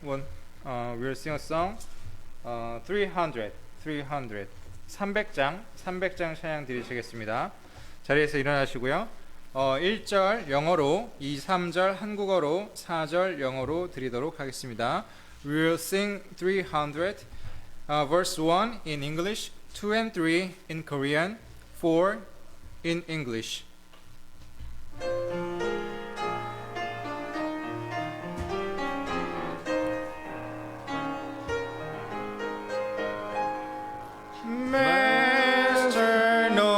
One, we'll sing a song. 300, 300장 찬양 드리시겠습니다. 자리에서 일어나시고요. 1절 영어로, 2, 3절 한국어로, 4절 영어로 드리도록 하겠습니다. We'll sing 300, verse 1 in English, 2 and 3 in Korean, 4 in English. Master, no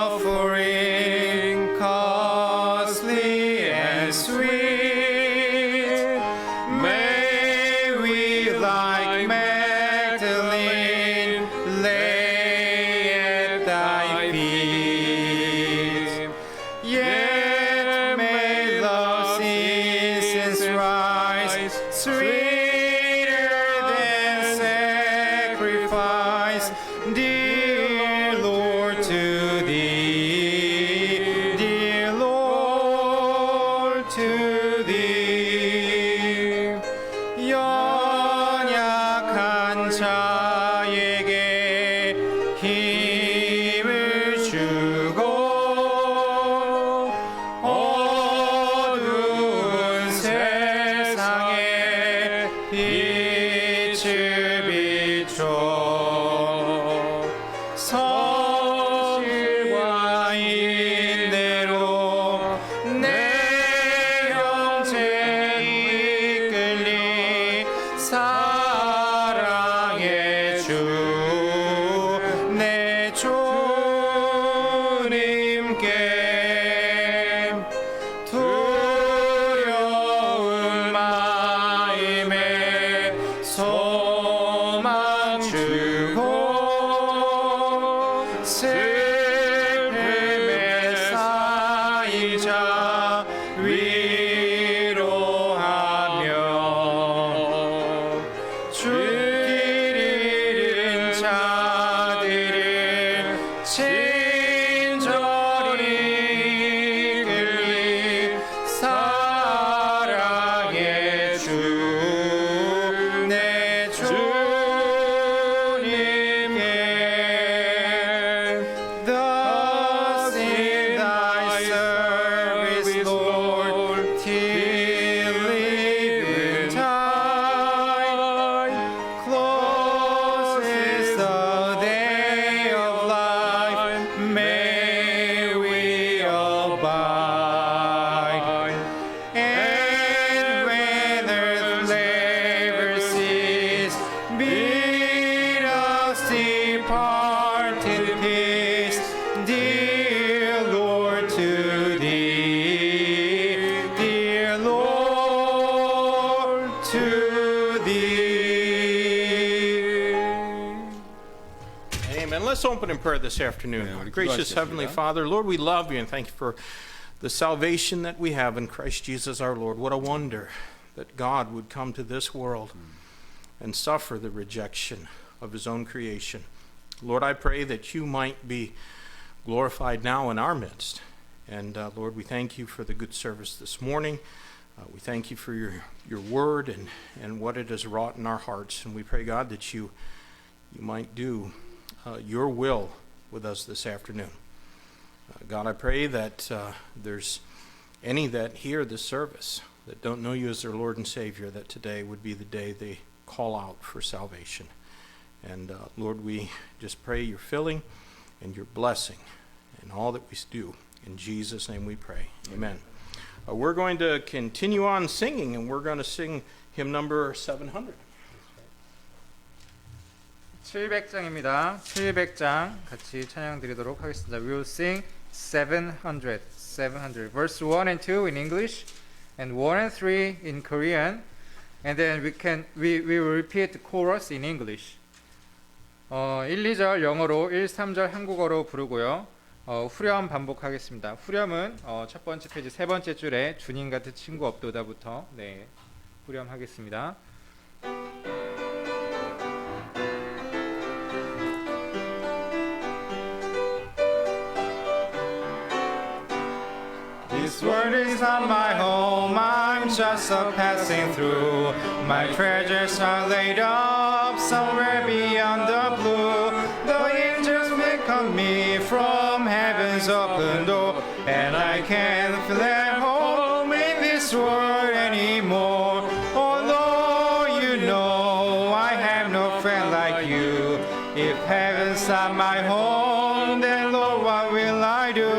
offering costly and sweet. May we, like Magdalene, lay at thy feet. Yet may love's incense rise sweeter than sacrifice. Dear Lord, to thee, dear Lord, to thee. 연약한 자에게 힘을 주고 어두운 세상에 빛을 비춰 성실과 인내로 내 형제 이끌리 사랑의 주 내 주님께 두려운 마음에 소망 주고 슬픔에 쌓인 자 위로하며 주길 잃은 자들을 친절히 이끌리 사랑의 주 내 주님께 Thus in thy service, Lord, till eventide. Close is the day of life, may we abide. And when earth's labor cease, bid us depart in peace. Dear Lord, to thee, dear Lord, to thee. Amen. Let's open in prayer this afternoon. 우리 Gracious 기도하겠습니다. Heavenly Father, Lord, we love you and thank you for the salvation that we have in Christ Jesus our Lord. What a wonder that God would come to this world and suffer the rejection of his own creation. Lord, I pray that you might be glorified now in our midst. And Lord, we thank you for the good service this morning. We thank you for your word and what it has wrought in our hearts. And we pray, God, that you might do your will with us this afternoon. God, I pray that there's any that hear this service that don't know you as their Lord and Savior, that today would be the day they call out for salvation. And Lord, we just pray your filling and your blessing in all that we do. In Jesus' name we pray. Amen. We're going to continue on singing, and we're going to sing hymn number 700. 700장입니다. 700장 같이 찬양 드리도록 하겠습니다. We will sing 700. Verse 1 and 2 in English, and 1 and 3 in Korean, and then we will repeat the chorus in English. 1, 2절 영어로, 1, 3절 한국어로 부르고요. 후렴 반복하겠습니다. 후렴은 첫 번째 페이지 세 번째 줄에 주님 같은 친구 없도다부터 후렴하겠습니다. This world is not my home. I'm just a passing through. My treasures are laid up somewhere beyond the blue. The angels welcome me from heaven's open door, and I can't feel at home in this world anymore. Although you know I have no friend like you. If heaven's not my home, then Lord, what will I do?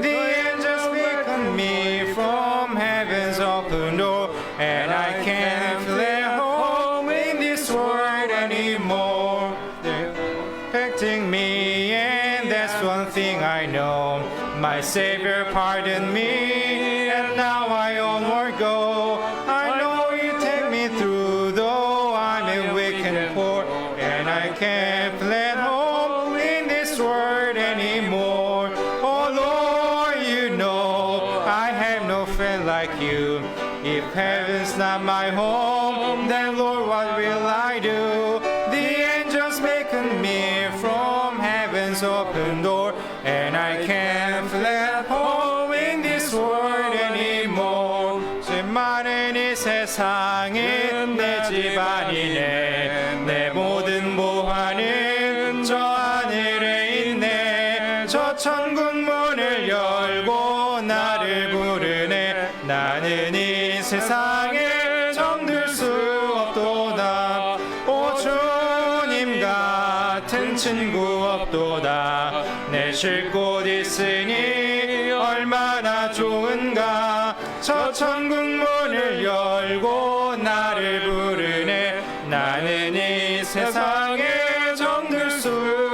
The angels welcome me from heaven's open door, and I can't feel at home in this world anymore. They're protecting me, and that's one thing I know. My Savior pardoned me, and now I onward go. I know you take me through, though I'm a weak and poor, and I can't feel at home in this world anymore. Oh Lord, you know I have no friend like you. If heaven's not my home, then Lord, what will I do? The angels beckon me from heaven's open door, and I can't feel at home in this world anymore. 제 많은 이 세상에 내 집안이네. 내 모든 보화는 저 하늘에 있네. 저 천국 문을 열고 나를 부르네. 나는 이 세상에 정들 수 없도다. 오 주님 같은 친구 없도다. 내 쉴 곳 있으니 얼마나 좋은가. 저 천국 문을 열고 나를 부르네. 나는 이 세상에 정들 수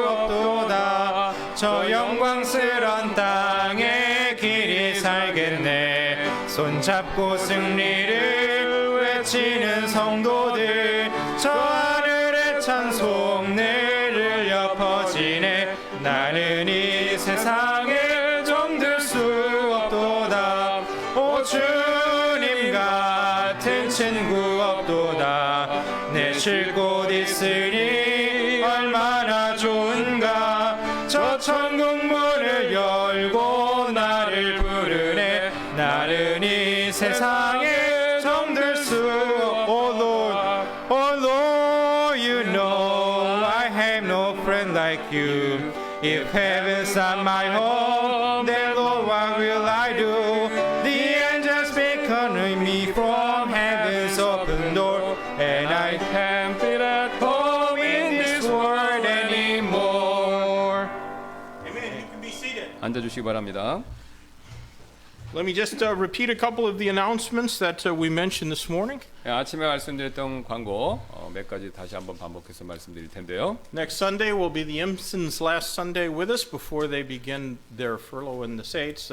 없도다. 저 영광스런 땅에 길이 살겠네. 손잡고 승리를 외치는 성도들. 저 하늘의 찬송 늘 울려 퍼지네. 나는 이 세상에 정들 수 없도다. 오 주님 같은 친구 없도다. 내 쉴 곳 있으니 얼마나 좋은가. 저 천국 문을 열고 나를 부르네. 나는 이 세상에 정들 수 Oh Lord, oh Lord, you know I have no friend like you. If heaven's not my home, then Lord, what will I do? The angels beckon me from heaven's open door, and I can't feel at home in this world anymore. Amen. You can be seated. 앉아주시기 바랍니다. Let me just repeat a couple of the announcements that we mentioned this morning. 아침에 말씀드렸던 광고 몇 가지 다시 한번 반복해서 말씀드릴 텐데요. Next Sunday will be the Imsons' last Sunday with us before they begin their furlough in the States.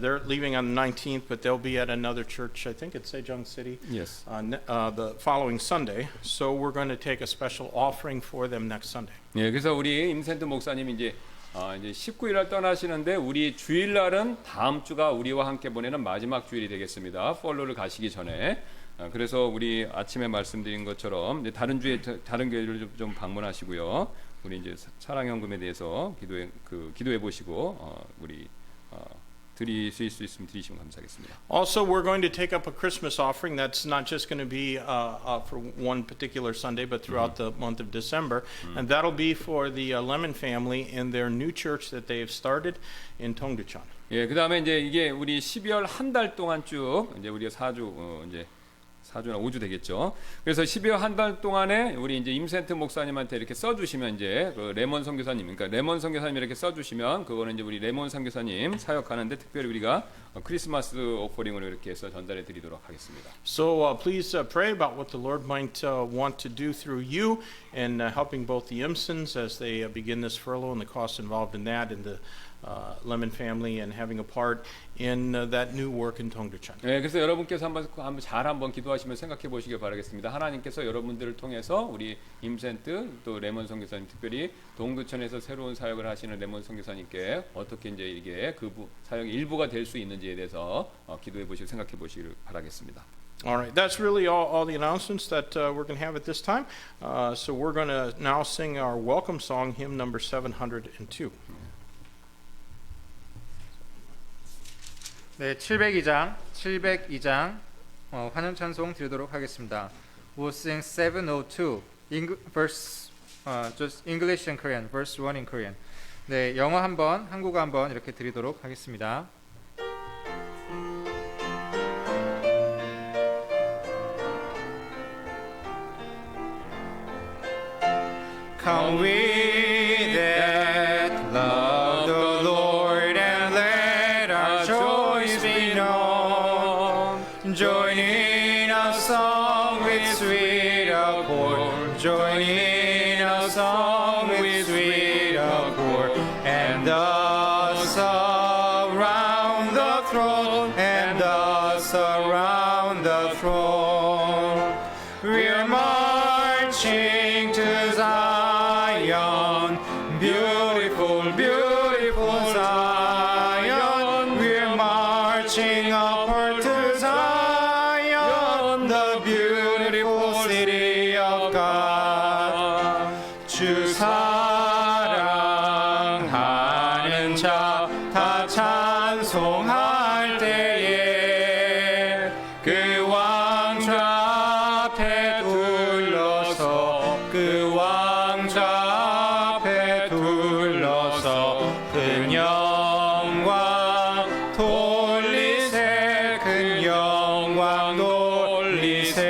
They're leaving on the 19th, but they'll be at another church, I think it's Sejong City, Yes. the following Sunday. So we're going to take a special offering for them next Sunday. 예, 그래서 우리 임센트 목사님이 이제 19일 날 떠나시는데 우리 주일날은 다음 주가 우리와 함께 보내는 마지막 주일이 되겠습니다. 폴로를 가시기 전에. 그래서 우리 아침에 말씀드린 것처럼 이제 다른 주에 다른 교회를 좀 방문하시고요. 우리 이제 사랑 현금에 대해서 기도해 보시고 우리 드리실 수 있으면 드리시면 감사하겠습니다. Also, we're going to take up a Christmas offering. That's not just going to be for one particular Sunday, but throughout the month of December. And that'll be for the Lemon family in their new church that they have started in Tongducheon. 예, 그다음에 이제 이게 우리 12월 한 달 동안 쭉 이제 우리가 4주나 5주 되겠죠. 그래서 12월 한 달 동안에 우리 이제 임센트 목사님한테 이렇게 써주시면 이제 그 레몬 선교사님, 그러니까 레몬 선교사님 이렇게 써주시면 그거는 이제 우리 레몬 선교사님 사역하는데 특별히 우리가 크리스마스 오퍼링으로 이렇게 해서 전달해 드리도록 하겠습니다. So please pray about what the Lord might want to do through you in helping both the Imsons as they begin this furlough and the costs involved in that, and the Lemon family and having a part in that new work in Tongducheon. 네, 그래서 여러분께서 한번 기도하시면 생각해 보시길 바라겠습니다. 하나님께서 여러분들을 통해서 우리 임센트 또 레몬 선교사님, 특별히 동두천에서 새로운 사역을 하시는 레몬 선교사님께 어떻게 이제 이게 그 사역의 일부가 될 수 있는지에 대해서 기도해 보시고 생각해 보시길 바라겠습니다. All right, that's really all the announcements that we're going to have at this time. So we're going to now sing our welcome song, hymn number 702. 네, 702장 환영 찬송 드리도록 하겠습니다. We'll sing 702 verse just English and Korean, verse 1 in Korean. 네, 영어 한번, 한국어 한번 이렇게 드리도록 하겠습니다. Come we that love the Lord and let our joys be known. Join in a song with sweet accord. Join in a song with sweet accord. And thus around the throne. And thus around the throne. We're marching to Zion, beautiful, beautiful Zion. We're marching upward to Zion, the beautiful city of God. 주 사랑하는 자 다 찬송할 때에 그 왕좌 앞에 둘러서 그 왕좌 앞에 둘러서 큰 영광 돌리세 큰 영광 돌리세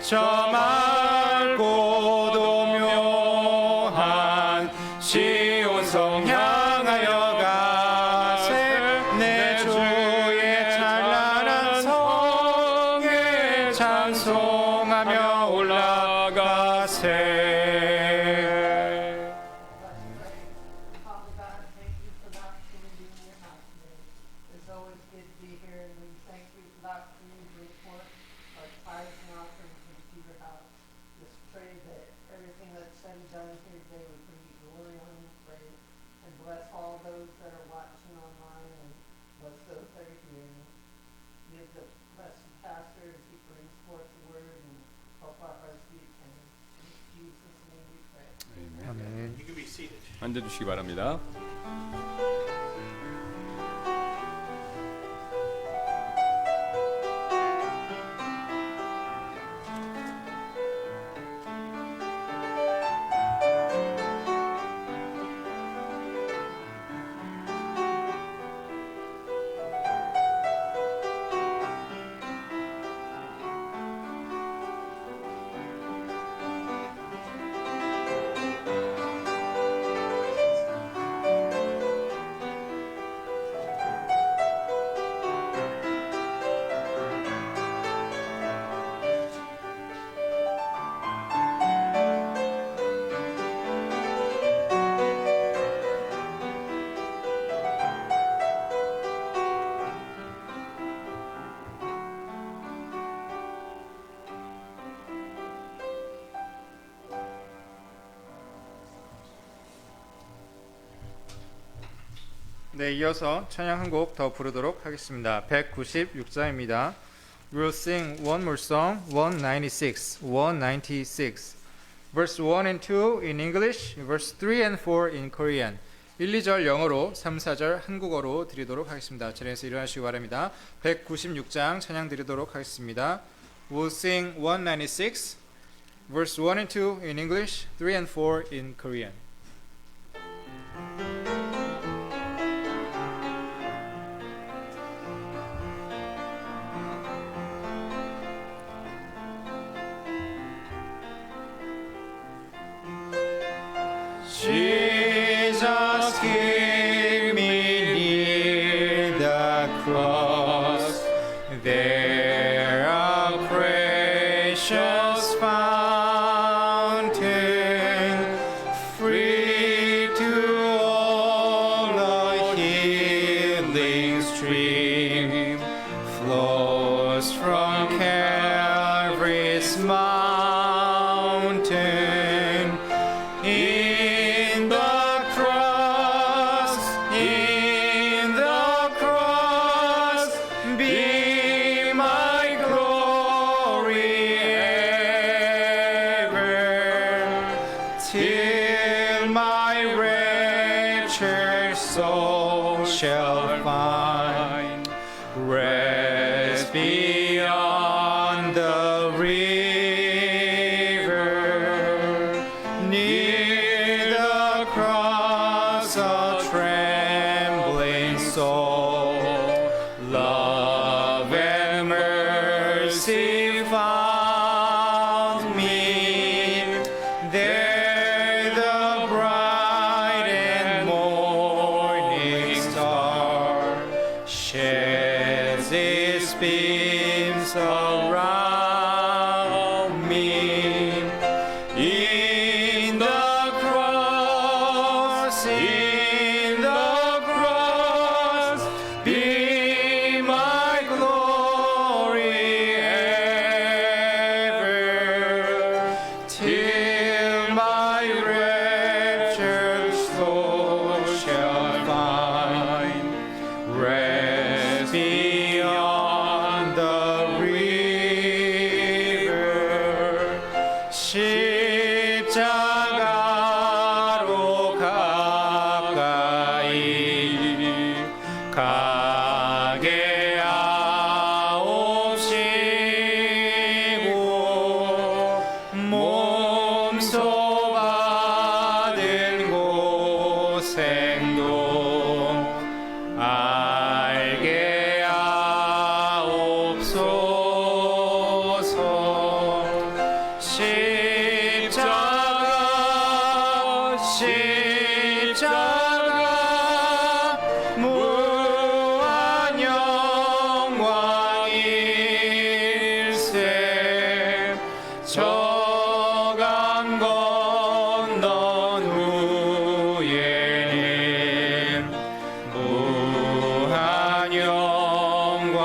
저 맑고도 묘한 시온성 향하여 가세 내 주의 찬란한 성에 찬송하며 올라가세. Father God, thank you for the opportunity in your house today. It's always good to be here, and we thank you for the opportunity to report our tithes and offerings into your house. Just pray that everything that's said and done here today would bring you glory, honor, and praise, and bless all those that are watching online, and bless those that are here. Give the blessed pastor as he brings forth the word, and help our hearts be attentive. In Jesus' name we pray. 아멘. You can be seated. 앉아주시기 바랍니다. 네, 이어서 찬양 한 곡 더 부르도록 하겠습니다. 196장입니다. We'll sing one more song, 196. 196. Verse 1 and 2 in English, verse 3 and 4 in Korean. 1, 2절 영어로, 3, 4절 한국어로 드리도록 하겠습니다. 자리에서 일어나시기 바랍니다. 196장 찬양 드리도록 하겠습니다. We'll sing 196, verse 1 and 2 in English, 3 and 4 in Korean. Jesus, keep me near the cross. There a precious fountain, free to all a healing stream, flows from Calvary's mountain. In the cross, be my glory ever, till my wretched soul shall find rest. river, near the cross, a trembling soul, love and mercy found me. There the bright and morning star sheds its beams around me. In the cross, be my glory ever, till my raptured soul shall find rest beyond the river. 십자가로 가까이 가게 하옵시고 몸소 받은 고생도 알게 하옵소서. 십자가 무한 영광일세. 저강 건넌 후에는 무한 영광일세.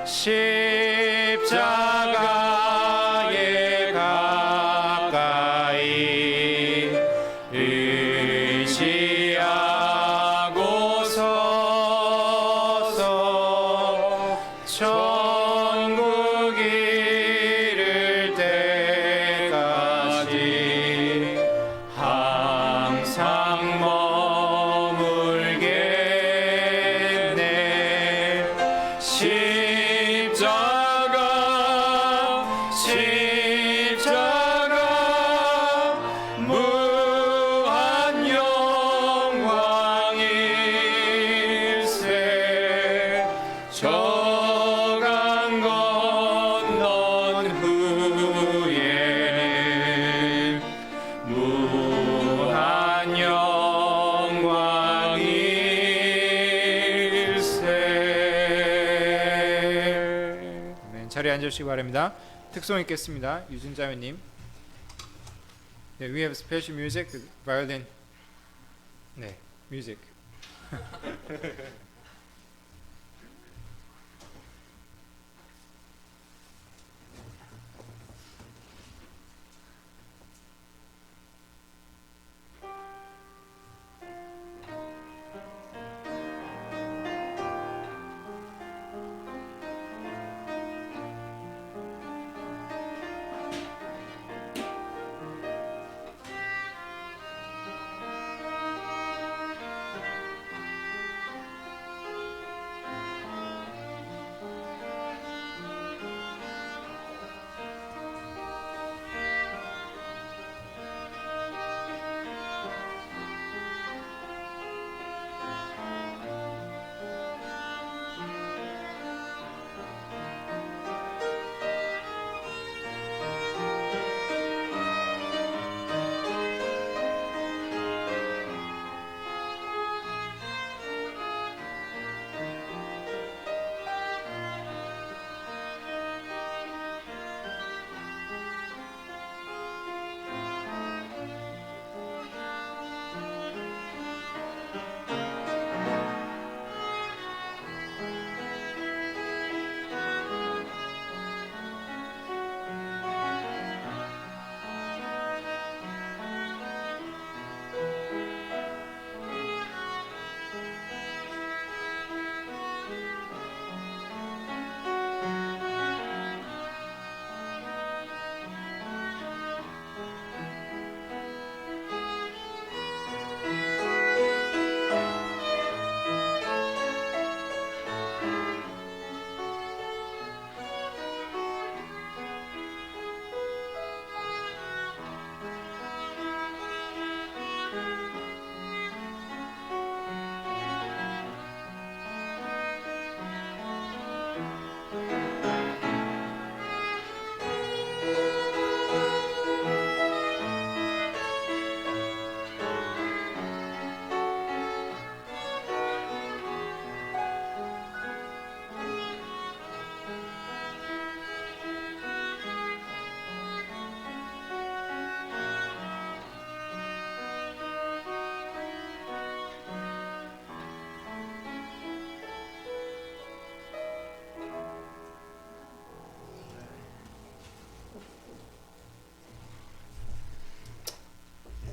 십자가에 가까이 의지하고 서서 천국 이를 때까지 항상 머물겠네. 십자가 무한 영광일세. 저강 건넌 후에는 무한 영광일세. 네, 자리에 앉으시기 바랍니다. 특송 있겠습니다. 유진자매님. 네, we have special music, violin. 네, music.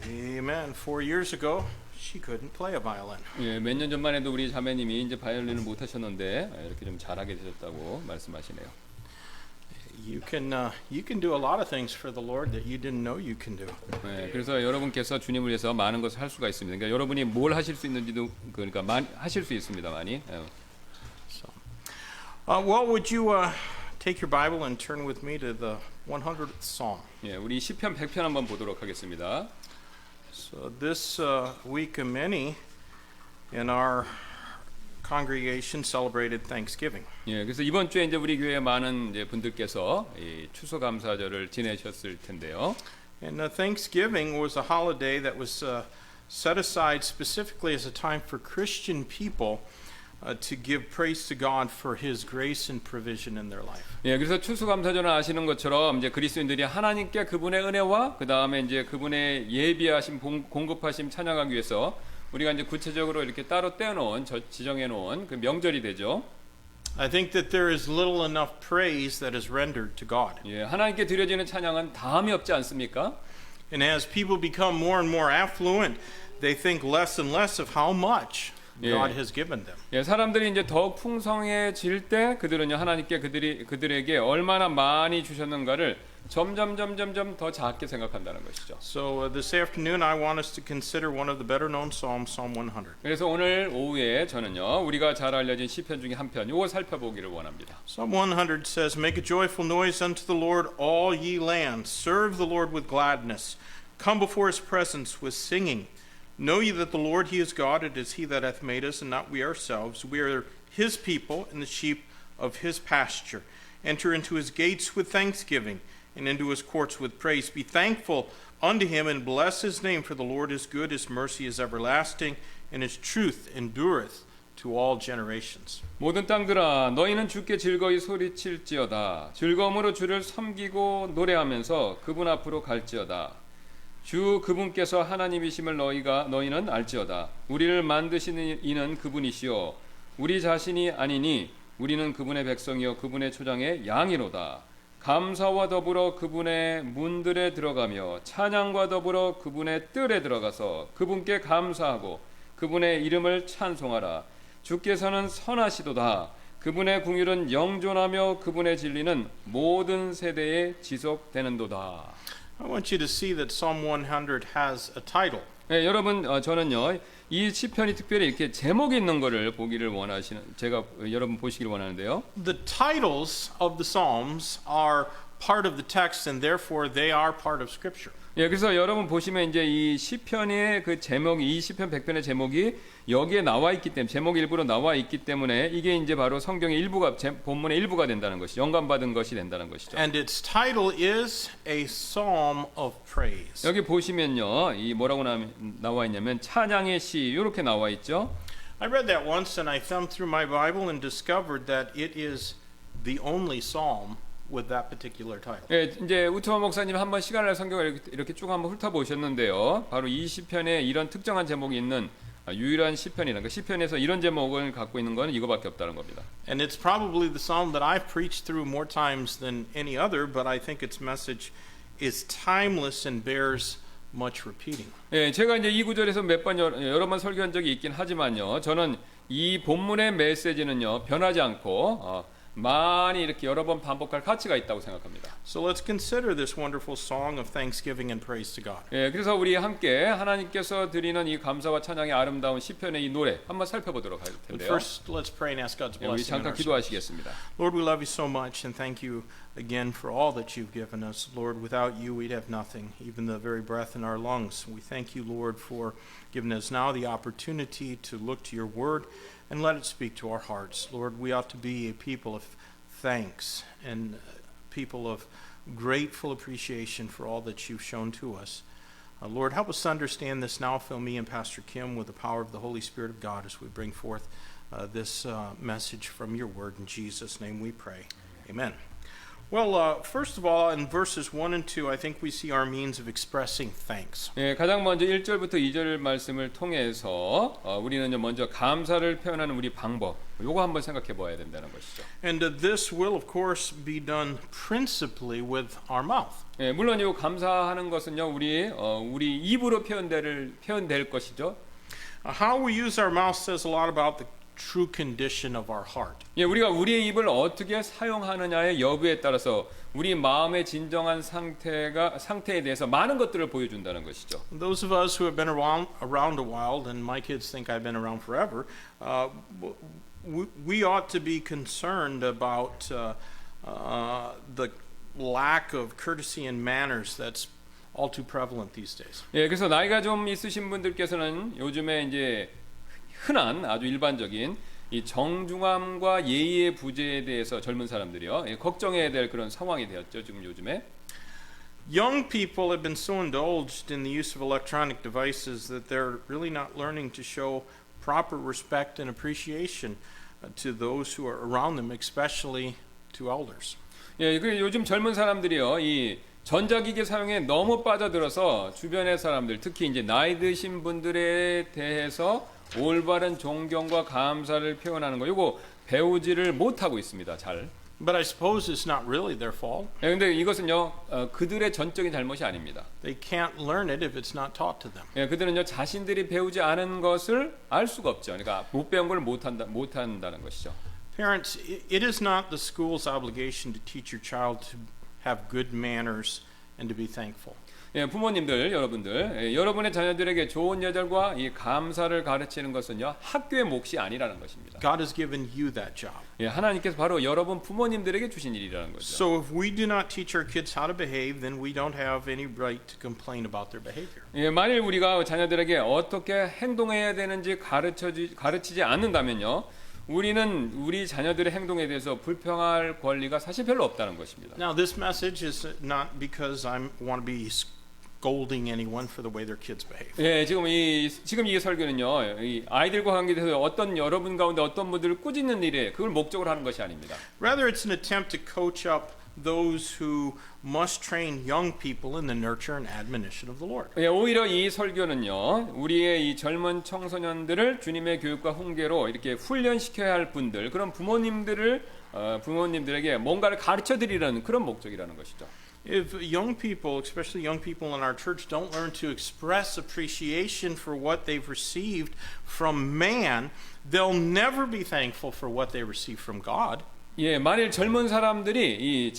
Amen. 4 years ago, she couldn't play a violin. 예, 몇 년 전만 해도 우리 자매님이 이제 바이올린을 못 하셨는데 이렇게 좀 잘하게 되셨다고 말씀하시네요. You can do a lot of things for the Lord that you didn't know you can do. 네, 그래서 여러분께서 주님을 위해서 많은 것을 할 수가 있습니다. 그러니까 여러분이 뭘 하실 수 있는지도 그러니까 하실 수 있습니다. 많이. So, well, would you take your Bible and turn with me to the 100th Psalm? 예, 우리 시편 100편 한번 보도록 하겠습니다. So this week, many in our congregation celebrated Thanksgiving. 예, 그래서 이번 주에 이제 우리 교회 많은 이제 분들께서 이 추수감사절을 지내셨을 텐데요. And Thanksgiving was a holiday that was set aside specifically as a time for Christian people to give praise to God for His grace and provision in their life. 예, 그래서 추수감사절은 아시는 것처럼 이제 그리스도인들이 하나님께 그분의 은혜와 그 다음에 이제 그분의 예비하심 공급하심 찬양하기 위해서 우리가 이제 구체적으로 이렇게 따로 떼어놓은 지정해 놓은 그 명절이 되죠. I think that there is little enough praise that is rendered to God. 예, 하나님께 드려지는 찬양은 다함이 없지 않습니까? And as people become more and more affluent, they think less and less of how much God has given them. 예, 사람들이 이제 더욱 풍성해질 때 그들은요 하나님께 그들에게 얼마나 많이 주셨는가를 점점 더 작게 생각한다는 것이죠. So this afternoon I want us to consider one of the better known psalms, Psalm 100. 그래서 오늘 오후에 저는요 우리가 잘 알려진 시편 중에 한 편 요거 살펴보기를 원합니다. Psalm 100 says, Make a joyful noise unto the Lord, all ye lands. Serve the Lord with gladness. Come before His presence with singing. Know ye that the Lord He is God, it is He that hath made us, and not we ourselves. We are His people, and the sheep of His pasture. Enter into His gates with thanksgiving, and into His courts with praise. Be thankful unto Him, and bless His name, for the Lord is good, His mercy is everlasting, and His truth endureth to all generations. 모든 땅들아 너희는 주께 즐거이 소리칠지어다. 즐거움으로 주를 섬기고 노래하면서 그분 앞으로 갈지어다. 주 그분께서 하나님이심을 너희는 알지어다. 우리를 만드시는 이는 그분이시요 우리 자신이 아니니 우리는 그분의 백성이요 그분의 초장의 양이로다. 감사와 더불어 그분의 문들에 들어가며 찬양과 더불어 그분의 뜰에 들어가서 그분께 감사하고 그분의 이름을 찬송하라. 주께서는 선하시도다. 그분의 궁율은 영존하며 그분의 진리는 모든 세대에 지속되는도다. I want you to see that Psalm 100 has a title. 네, 여러분 저는요 이 시편이 특별히 이렇게 제목이 있는 거를 보기를 원하시는 제가 여러분 보시기를 원하는데요. The titles of the Psalms are part of the text and therefore they are part of Scripture. 예, 그래서 여러분 보시면 이제 이 시편의 그 제목이 이 시편 100편의 제목이 여기에 나와 있기 때문에 제목 일부로 나와 있기 때문에 이게 이제 바로 성경의 일부가 본문의 일부가 된다는 것이 영감받은 것이 된다는 것이죠. And its title is a psalm of praise. 여기 보시면요 이 뭐라고 나와 있냐면 찬양의 시 이렇게 나와 있죠. I read that once and I thumbed through my Bible and discovered that it is the only psalm with that particular title. 예, 이제 우트만 목사님 한번 시간을 성경을 이렇게 쭉 한번 훑어보셨는데요. 바로 이 시편에 이런 특정한 제목이 있는 유일한 시편이라는 그 시편에서 이런 제목을 갖고 있는 건 이거밖에 없다는 겁니다. And it's probably the psalm that I've preached through more times than any other, but I think its message is timeless and bears much repeating. 예, 제가 이제 이 구절에서 몇 번 여러 번 설교한 적이 있긴 하지만요. 저는 이 본문의 메시지는요 변하지 않고 많이 이렇게 여러 번 반복할 가치가 있다고 생각합니다. So let's consider this wonderful song of thanksgiving and praise to God. 예, 그래서 우리 함께 하나님께서 드리는 이 감사와 찬양의 아름다운 시편의 이 노래 한번 살펴보도록 할 But 텐데요. first, let's pray and ask God's 예, 우리 blessing on 잠깐 our service. 기도하시겠습니다. Lord, we love you so much and thank you again for all that you've given us. Lord, without you, we'd have nothing, even the very breath in our lungs. We thank you, Lord, for giving us now the opportunity to look to your word and let it speak to our hearts. Lord, we ought to be a people of thanks and people of grateful appreciation for all that you've shown to us. Lord, help us to understand this now. Fill me and Pastor Kim with the power of the Holy Spirit of God as we bring forth this message from your word. In Jesus' name we pray. Amen. Well, first of all, in verses 1 and 2, I think we see our means of expressing thanks. 예, 가장 먼저 1절부터 2절 말씀을 통해서 우리는 먼저 감사를 표현하는 우리 방법, 요거 한번 생각해 봐야 된다는 것이죠. And this will, of course, be done principally with our mouth. 예, 물론 이 감사하는 것은요, 우리 입으로 표현될 것이죠. How we use our mouth says a lot about the true condition of our heart. 예, 우리가 우리의 입을 어떻게 사용하느냐의 여부에 따라서 우리 마음의 진정한 상태에 대해서 많은 것들을 보여준다는 것이죠. Those of us who have been around a while, and my kids think I've been around forever, we ought to be concerned about the lack of courtesy and manners that's all too prevalent these days. 예, 그래서 나이가 좀 있으신 분들께서는 요즘에 이제 흔한 아주 일반적인 이 정중함과 예의의 부재에 대해서 젊은 사람들이요, 예, 걱정해야 될 그런 상황이 되었죠, 지금 요즘에. Young people have been so indulged in the use of electronic devices that they're really not learning to show proper respect and appreciation to those who are around them, especially to elders. 예, 그 요즘 젊은 사람들이요, 이 전자기기 사용에 너무 빠져들어서 주변의 사람들, 특히 이제 나이 드신 분들에 대해서 올바른 존경과 감사를 표현하는 거, 이거 배우지를 못하고 있습니다, 잘. But I suppose it's not really their fault. 예, 근데 이것은요, 그들의 전적인 잘못이 아닙니다. They can't learn it if it's not taught to them. 예, 그들은요, 자신들이 배우지 않은 것을 알 수가 없죠. 그러니까 못 배운 걸 못한다는 것이죠. Parents, it is not the school's obligation to teach your child to have good manners and to be thankful. 예, 부모님들, 여러분들, 예, 여러분의 자녀들에게 좋은 예절과 이 감사를 가르치는 것은요, 학교의 몫이 아니라는 것입니다. God has given you that job. 예, 하나님께서 바로 여러분 부모님들에게 주신 일이라는 거죠. So if we do not teach our kids how to behave, then we don't have any right to complain about their behavior. 예, 만일 우리가 자녀들에게 어떻게 행동해야 되는지 가르치지 않는다면요, 우리는 우리 자녀들의 행동에 대해서 불평할 권리가 사실 별로 없다는 것입니다. Now, this message is not because I want to be scolding anyone for the way their kids behave. 예, 지금 이 설교는요, 이 아이들과 관계돼서 여러분 가운데 어떤 분들을 꾸짖는 일에 그걸 목적으로 하는 것이 아닙니다. Rather, it's an attempt to coach up those who must train young people in the nurture and admonition of the Lord. 예, 오히려 이 설교는요, 우리의 이 젊은 청소년들을 주님의 교육과 훈계로 이렇게 훈련시켜야 할 분들, 그런 부모님들에게 뭔가를 가르쳐 드리려는 그런 목적이라는 것이죠. If young people, especially young people in our church, don't learn to express appreciation for what they've received from man, they'll never be thankful for what they receive from God. 예, 만일 젊은 사람들이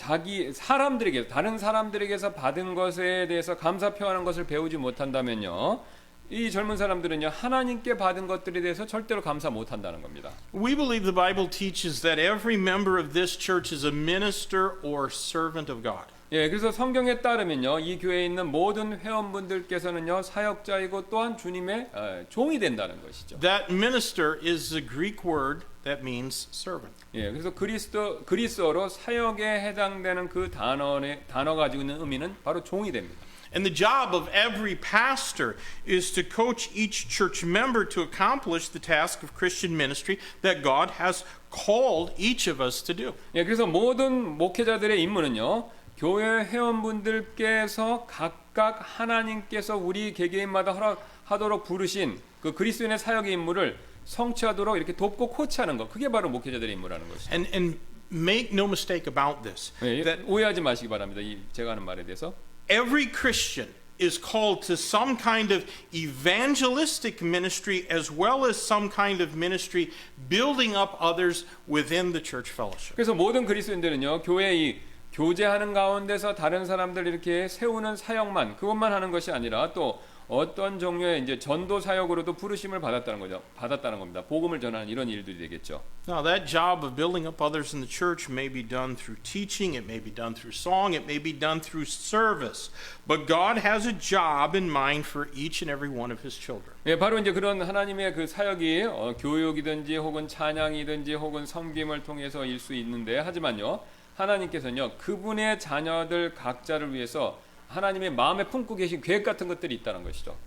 다른 사람들에게서 받은 것에 대해서 감사 표현하는 것을 배우지 못한다면요, 이 젊은 사람들은요, 하나님께 받은 것들에 대해서 절대로 감사 못한다는 겁니다. We believe the Bible teaches that every member of this church is a minister or servant of God. 예, 그래서 성경에 따르면요, 이 교회에 있는 모든 회원분들께서는요, 사역자이고 또한 주님의 종이 된다는 것이죠. That minister is the Greek word that means servant. 예, 그래서 그리스어로 사역에 해당되는 그 단어 가지고 있는 의미는 바로 종이 됩니다. And the job of every pastor is to coach each church member to accomplish the task of Christian ministry that God has called each of us to do. 예, 그래서 모든 목회자들의 임무는요, 교회 회원분들께서 각각 하나님께서 우리 개개인마다 허락하도록 부르신 그 그리스도인의 사역의 임무를 성취하도록 이렇게 돕고 코치하는 것, 그게 바로 목회자들의 임무라는 것이죠. And make no mistake about this. 예, That 오해하지 마시기 바랍니다. 제가 하는 말에 대해서. every Christian is called to some kind of evangelistic ministry as well as some kind of ministry building up others within the church fellowship. 그래서 모든 그리스도인들은요, 교회의 교제하는 가운데서 다른 사람들 이렇게 세우는 사역만 그것만 하는 것이 아니라 또 어떤 종류의 이제 전도 사역으로도 부르심을 받았다는 거죠. 받았다는 겁니다. 복음을 전하는 이런 일들이 되겠죠. Now, that job of building up others in the church may be done through teaching, it may be done through song, it may be done through service. But God has a job in mind for each and every one of His children. 예, 바로 이제 그런 하나님의 그 사역이 교육이든지 혹은 찬양이든지 혹은 섬김을 통해서 일 수 있는데 하지만요. 하나님께서는요. 그분의 자녀들 각자를 위해서 하나님의 마음에 품고 계신 계획 같은 것들이 있다는 것이죠.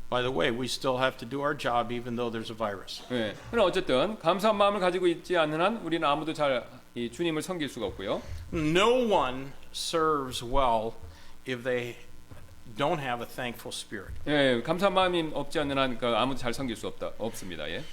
By the way, we still have to do our job even though there's a virus. 예. 그러나 어쨌든 감사한 마음을 가지고 있지 않는 한 우리는 아무도 잘 이 주님을 섬길 수가 없고요. No one serves well if they don't have a thankful spirit. 예, 감사한 마음이 없지 않는 한 아무도 잘 섬길 수 없습니다. 예.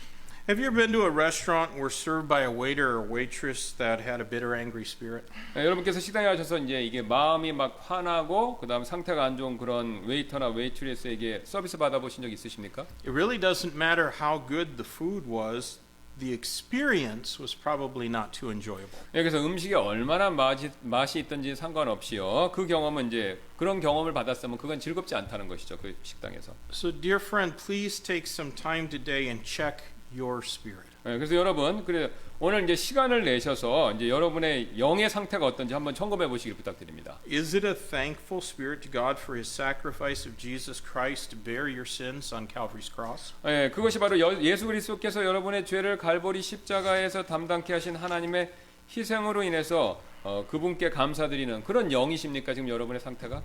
Have you ever been to a restaurant and were served by a waiter or waitress that had a bitter, angry spirit? 예, 여러분께서 식당에 가셔서 이제 이게 마음이 막 화나고 그다음 상태가 안 좋은 그런 웨이터나 웨이트리스에게 서비스 받아보신 적 있으십니까? It really doesn't matter how good the food was. The experience was probably not too enjoyable. 예, 그래서 음식이 얼마나 맛이 있든지 상관없이요. 그 경험은 이제 그런 경험을 받았으면 그건 즐겁지 않다는 것이죠. 그 식당에서. So, dear friend, please take some time today and check your spirit. 예, 그래서 여러분, 그래 오늘 이제 시간을 내셔서 이제 여러분의 영의 상태가 어떤지 한번 점검해 보시길 부탁드립니다. Is it a thankful spirit to God for His sacrifice of Jesus Christ to bear your sins on Calvary's cross? 예, 그것이 바로 예수 그리스도께서 여러분의 죄를 갈보리 십자가에서 담당케 하신 하나님의 희생으로 인해서 그분께 감사드리는 그런 영이십니까? 지금 여러분의 상태가?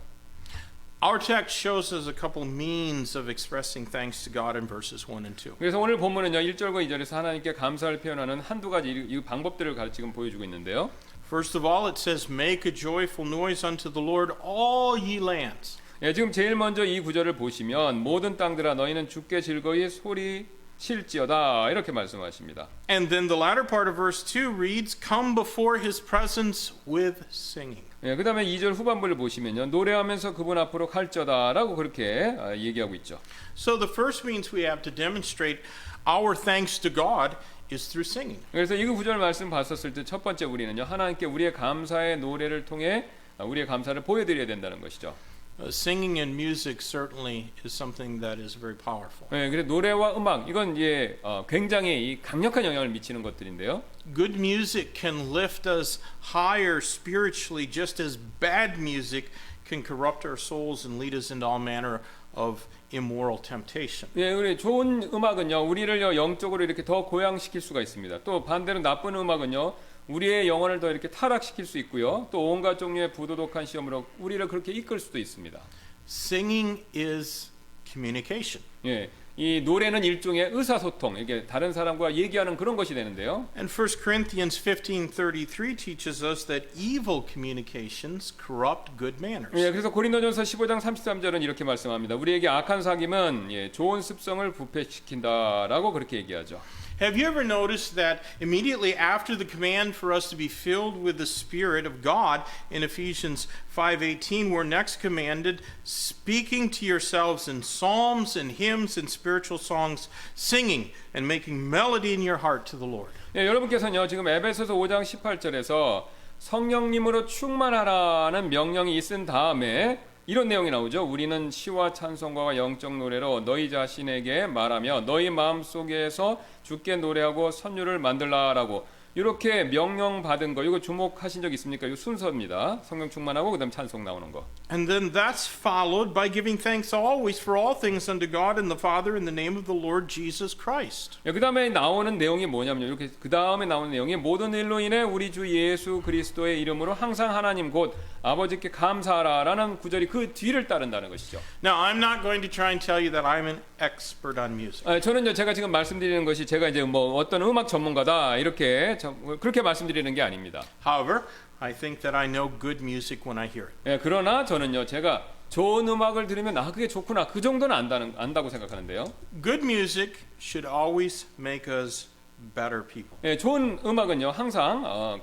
Our text shows us a couple means of expressing thanks to God in verses 1 and 2. 그래서 오늘 본문은요 1절과 2절에서 하나님께 감사를 표현하는 한두 가지 이 방법들을 지금 보여주고 있는데요. First of all, it says, "Make a joyful noise unto the Lord, all ye lands." 예, 지금 제일 먼저 이 구절을 보시면 모든 땅들아 너희는 주께 즐거이 소리 칠지어다 이렇게 말씀하십니다. And then the latter part of verse 2 reads, "Come before His presence with singing." 예, 그다음에 2절 후반부를 보시면요 노래하면서 그분 앞으로 갈저다라고 그렇게 얘기하고 있죠. So the first means we have to demonstrate our thanks to God is through singing. 그래서 이 구절 말씀 봤었을 때 첫 번째 우리는요 하나님께 우리의 감사의 노래를 통해 우리의 감사를 보여드려야 된다는 것이죠. Singing and music certainly is something that is very powerful. 예, 그래서 노래와 음악 이건 이제 굉장히 이 강력한 영향을 미치는 것들인데요. Good music can lift us higher spiritually, just as bad music can corrupt our souls and lead us into all manner of immoral temptation. 예, 우리 좋은 음악은요 우리를 영적으로 이렇게 더 고양시킬 수가 있습니다. 또 반대로 나쁜 음악은요 우리의 영혼을 더 이렇게 타락시킬 수 있고요. 또 온갖 종류의 부도덕한 시험으로 우리를 그렇게 이끌 수도 있습니다. Singing is communication. 예, 이 노래는 일종의 의사소통, 이게 다른 사람과 얘기하는 그런 것이 되는데요. And 1 Corinthians 15:33 teaches us that evil communications corrupt good manners. 예, 그래서 고린도전서 15장 33절은 이렇게 말씀합니다. 우리에게 악한 사귐은 좋은 습성을 부패시킨다라고 그렇게 얘기하죠. Have you ever noticed that immediately after the command for us to be filled with the Spirit of God in Ephesians 5:18, we're next commanded, speaking to yourselves in psalms and hymns and spiritual songs, singing and making melody in your heart to the Lord. 예, 여러분께서는요 지금 에베소서 5장 18절에서 성령님으로 충만하라는 명령이 있은 다음에 이런 내용이 나오죠. 우리는 시와 찬송가와 영적 노래로 너희 자신에게 말하며 너희 마음속에서 주께 노래하고 선율을 만들라라고 이렇게 명령 받은 거 이거 주목하신 적 있습니까? 이 순서입니다. 성령 충만하고 그다음 찬송 나오는 거. And then that's followed by giving thanks always for all things unto God and the Father in the name of the Lord Jesus Christ. 그 다음에 나오는 내용이 뭐냐면요. 이렇게 그 다음에 나오는 내용이 모든 일로 인해 우리 주 예수 그리스도의 이름으로 항상 하나님 곧 아버지께 감사하라라는 구절이 그 뒤를 따른다는 것이죠. Now, I'm not going to try and tell you that I'm an expert on music. 저는요 제가 지금 말씀드리는 것이 제가 이제 뭐 어떤 음악 전문가다 이렇게 그렇게 말씀드리는 게 아닙니다. However, I think that I know good music when I hear it. 예, 그러나 저는요 제가 좋은 음악을 들으면 그게 좋구나 그 정도는 안다고 생각하는데요. Good music should always make us better people. 예, 좋은 음악은요 항상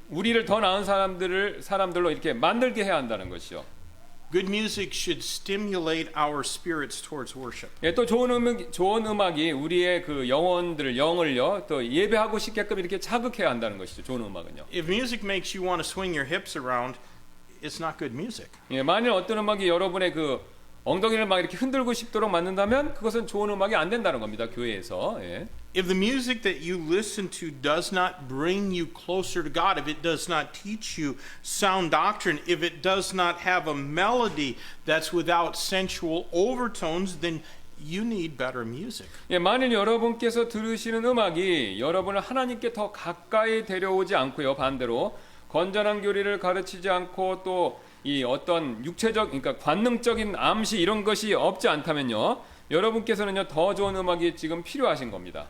우리를 더 나은 사람들로 이렇게 만들게 해야 한다는 것이죠. Good music should stimulate our spirits towards worship. 예, 또 좋은 음악이 우리의 그 영을요 또 예배하고 싶게끔 이렇게 자극해야 한다는 것이죠. 좋은 음악은요. If music makes you want to swing your hips around, it's not good music. 예, 만일 어떤 음악이 여러분의 그 엉덩이를 막 이렇게 흔들고 싶도록 만든다면 그것은 좋은 음악이 안 된다는 겁니다. 교회에서. 예. If the music that you listen to does not bring you closer to God, if it does not teach you sound doctrine, if it does not have a melody that's without sensual overtones, then you need better music. 예, 만일 여러분께서 들으시는 음악이 여러분을 하나님께 더 가까이 데려오지 않고요. 반대로 건전한 교리를 가르치지 않고 또 이 어떤 육체적 그러니까 관능적인 암시 이런 것이 없지 않다면요. 여러분께서는요. 더 좋은 음악이 지금 필요하신 겁니다.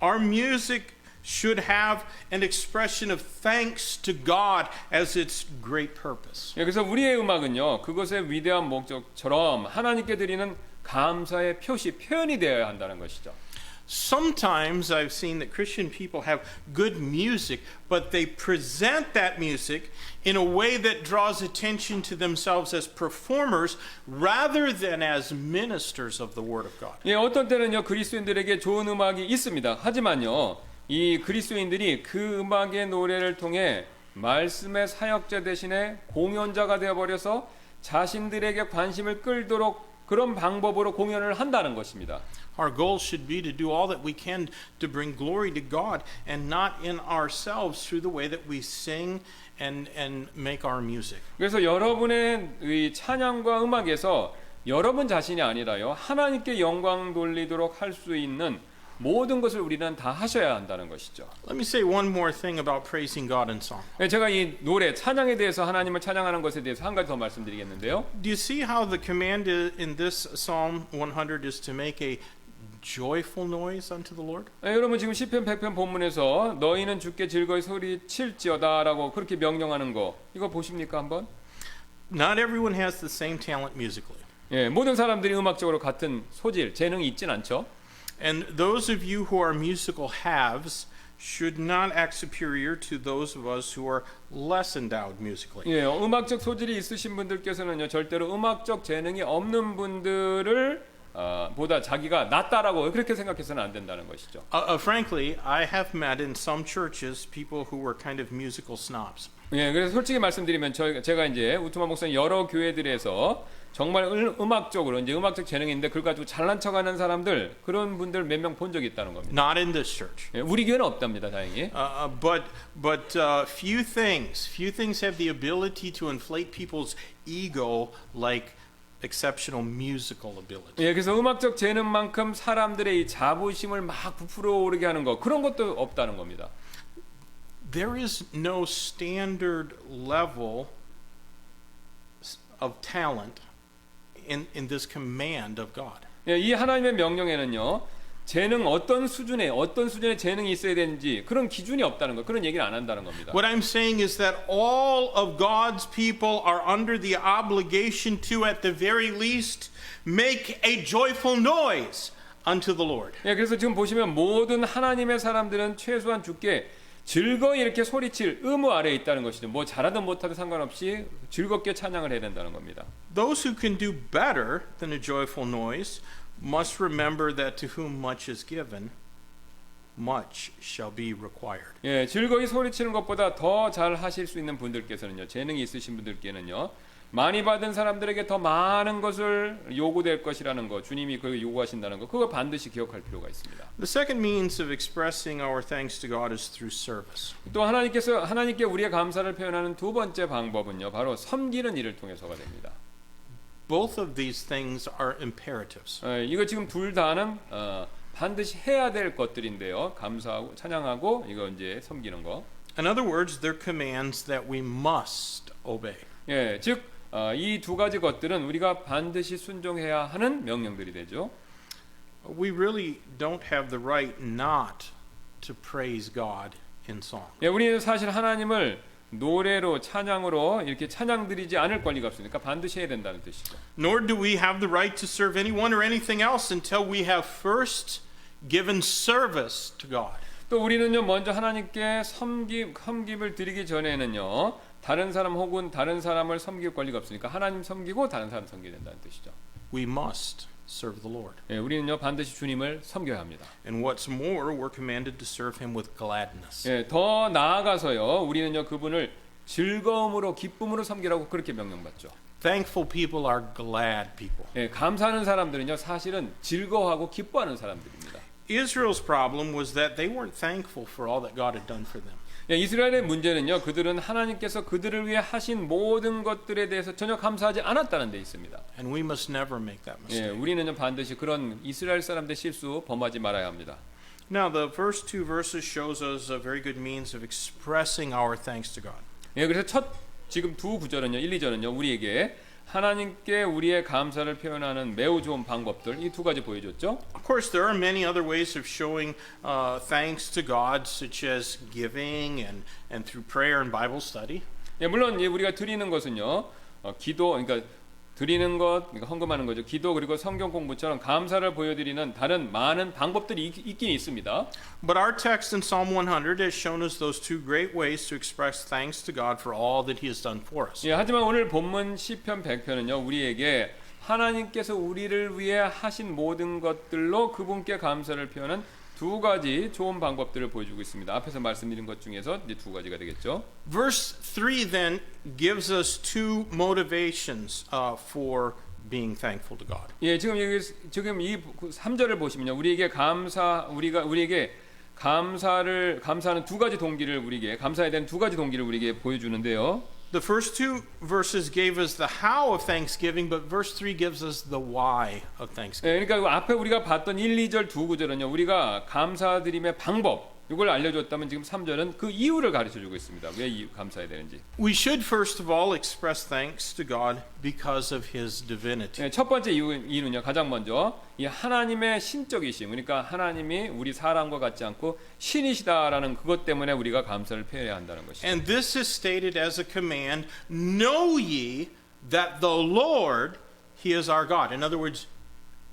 Our music should have an expression of thanks to God as its great purpose. 예, 그래서 우리의 음악은요. 그것의 위대한 목적처럼 하나님께 드리는 감사의 표현이 되어야 한다는 것이죠. Sometimes I've seen that Christian people have good music, but they present that music in a way that draws attention to themselves as performers rather than as ministers of the Word of God. 예, 어떤 때는요. 그리스도인들에게 좋은 음악이 있습니다. 하지만요. 이 그리스도인들이 그 음악의 노래를 통해 말씀의 사역자 대신에 공연자가 되어버려서 자신들에게 관심을 끌도록 그런 방법으로 공연을 한다는 것입니다. Our goal should be to do all that we can to bring glory to God and not in ourselves through the way that we sing and make our music. 그래서 여러분의 이 찬양과 음악에서 여러분 자신이 아니라요. 하나님께 영광 돌리도록 할 수 있는 모든 것을 우리는 다 하셔야 한다는 것이죠. Let me say one more thing about praising God in song. 제가 이 노래 찬양에 대해서 하나님을 찬양하는 것에 대해서 한 가지 더 말씀드리겠는데요. Do you see how the command in this Psalm 100 is to make a joyful noise unto the Lord? 여러분 지금 시편 100편 본문에서 너희는 주께 즐거이 소리칠지어다라고 그렇게 명령하는 거 이거 보십니까 한번? Not everyone has the same talent musically. 예, 모든 사람들이 음악적으로 같은 소질, 재능이 있진 않죠. And those of you who are musical haves should not act superior to those of us who are less endowed musically. 예, 음악적 소질이 있으신 분들께서는요 절대로 음악적 재능이 없는 분들을 보다 자기가 낫다라고 그렇게 생각해서는 안 된다는 것이죠. Frankly, I have met in some churches people who were kind of musical snobs. 예, 그래서 솔직히 말씀드리면 제가 이제 우투마 목사님 여러 교회들에서 정말 음악적으로 이제 음악적 재능이 있는데 그걸 가지고 잘난 척하는 사람들 그런 분들 몇 명 본 적이 있다는 겁니다. Not in this church. 예, 우리 교회는 없답니다, 다행히. But few things have the ability to inflate people's ego like exceptional musical ability. 예, 그래서 음악적 재능만큼 사람들의 이 자부심을 막 부풀어 오르게 하는 거 그런 것도 없다는 겁니다. There is no standard level of talent in this command of God. 예, 이 하나님의 명령에는요. 재능 어떤 수준의 재능이 있어야 되는지 그런 기준이 없다는 거. 그런 얘기를 안 한다는 겁니다. What I'm saying is that all of God's people are under the obligation to at the very least make a joyful noise unto the Lord. 예, 그래서 지금 보시면 모든 하나님의 사람들은 최소한 주께 즐거이 이렇게 소리칠 의무 아래에 있다는 것이죠. 뭐 잘하든 못하든 상관없이 즐겁게 찬양을 해야 된다는 겁니다. Those who can do better than a joyful noise must remember that to whom much is given, much shall be required. 예, 즐거이 소리치는 것보다 더 잘 하실 수 있는 분들께서는요. 재능이 있으신 분들께는요. 많이 받은 사람들에게 더 많은 것을 요구될 것이라는 거, 주님이 그걸 요구하신다는 거, 그거 반드시 기억할 필요가 있습니다. The second means of expressing our thanks to God is through service. 또 하나님께 우리의 감사를 표현하는 두 번째 방법은요, 바로 섬기는 일을 통해서가 됩니다. Both of these things are imperatives. 이거 지금 둘 다는 반드시 해야 될 것들인데요, 감사하고 찬양하고 이거 이제 섬기는 거. In other words, they're commands that we must obey. 예, 즉 이 두 가지 것들은 우리가 반드시 순종해야 하는 명령들이 되죠. We really don't have the right not to praise God in song. 예, 우리는 사실 하나님을 노래로 찬양으로 이렇게 찬양드리지 않을 권리가 없으니까 반드시 해야 된다는 뜻이죠. Nor do we have the right to serve anyone or anything else until we have first given service to God. 또 우리는요 먼저 하나님께 섬김을 드리기 전에는요 다른 사람 혹은 다른 사람을 섬길 권리가 없으니까 하나님 섬기고 다른 사람 섬겨야 된다는 뜻이죠. We must serve the Lord. 예, 우리는요 반드시 주님을 섬겨야 합니다. And what's more, we're commanded to serve him with gladness. 예, 더 나아가서요 우리는요 그분을 즐거움으로 기쁨으로 섬기라고 그렇게 명령받죠. Thankful people are glad people. 예, 감사하는 사람들은요 사실은 즐거워하고 기뻐하는 사람들입니다. Israel's problem was that they weren't thankful for all that God had done for them. 예, 이스라엘의 문제는요 그들은 하나님께서 그들을 위해 하신 모든 것들에 대해서 전혀 감사하지 않았다는 데 있습니다. And we must never make that 예, mistake. 우리는요 반드시 그런 이스라엘 사람들의 실수 범하지 말아야 합니다. Now, the first two verses shows us a very good means of expressing our thanks to God. 예, 그래서 지금 두 구절은요 1, 2절은요 우리에게 하나님께 우리의 감사를 표현하는 매우 좋은 방법들 이 두 가지 보여줬죠. Of course, there are many other ways of showing thanks to God, such as giving and through prayer and Bible study. 예, 물론 우리가 드리는 것은요 기도 그러니까 드리는 것 그러니까 헌금하는 거죠. 기도 그리고 성경 공부처럼 감사를 보여드리는 다른 많은 방법들이 있긴 있습니다. But our text in Psalm 100 has shown us those two great ways to express thanks to God for all that He has done for us. 예, 하지만 오늘 본문 시편 100편은요 우리에게 하나님께서 우리를 위해 하신 모든 것들로 그분께 감사를 표하는 두 가지 좋은 방법들을 보여주고 있습니다. 앞에서 말씀드린 것 중에서 이제 두 가지가 되겠죠. Verse 3 then gives us two motivations for being thankful to God. 예, 지금 이 3절을 보시면요. 우리에게 감사하는 두 가지 동기를 우리에게 감사해야 되는 두 가지 동기를 우리에게 보여주는데요. The first two verses gave us the how of thanksgiving, but verse 3 gives us the why of thanksgiving. 예, 그러니까 앞에 우리가 봤던 1, 2절 두 구절은요. 우리가 감사드림의 방법 이걸 알려줬다면 지금 3절은 그 이유를 가르쳐주고 있습니다. 왜 감사해야 되는지. We should first of all express thanks to God because of His divinity. 예, 첫 번째 이유는요. 가장 먼저 이 하나님의 신적이심, 그러니까 하나님이 우리 사람과 같지 않고 신이시다라는 그것 때문에 우리가 감사를 표해야 한다는 것이죠. And this is stated as a command, know ye that the Lord, He is our God. In other words,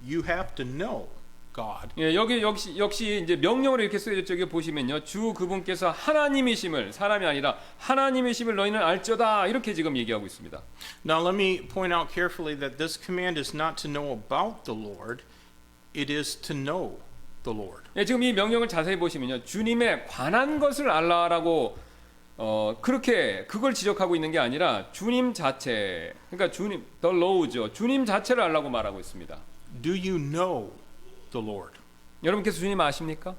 you have to know God. 예, 여기 역시 이제 명령으로 이렇게 쓰여졌죠. 여기 보시면요. 주 그분께서 하나님이심을 사람이 아니라 하나님이심을 너희는 알쩌다 이렇게 지금 얘기하고 있습니다. Now let me point out carefully that this command is not to know about the Lord, it is to know the Lord. 예, 지금 이 명령을 자세히 보시면요. 주님에 관한 것을 알라라고 그렇게 그걸 지적하고 있는 게 아니라 주님 자체, 그러니까 주님 the Lord죠. 주님 자체를 알라고 말하고 있습니다. Do you know the Lord? 여러분께서 주님 아십니까?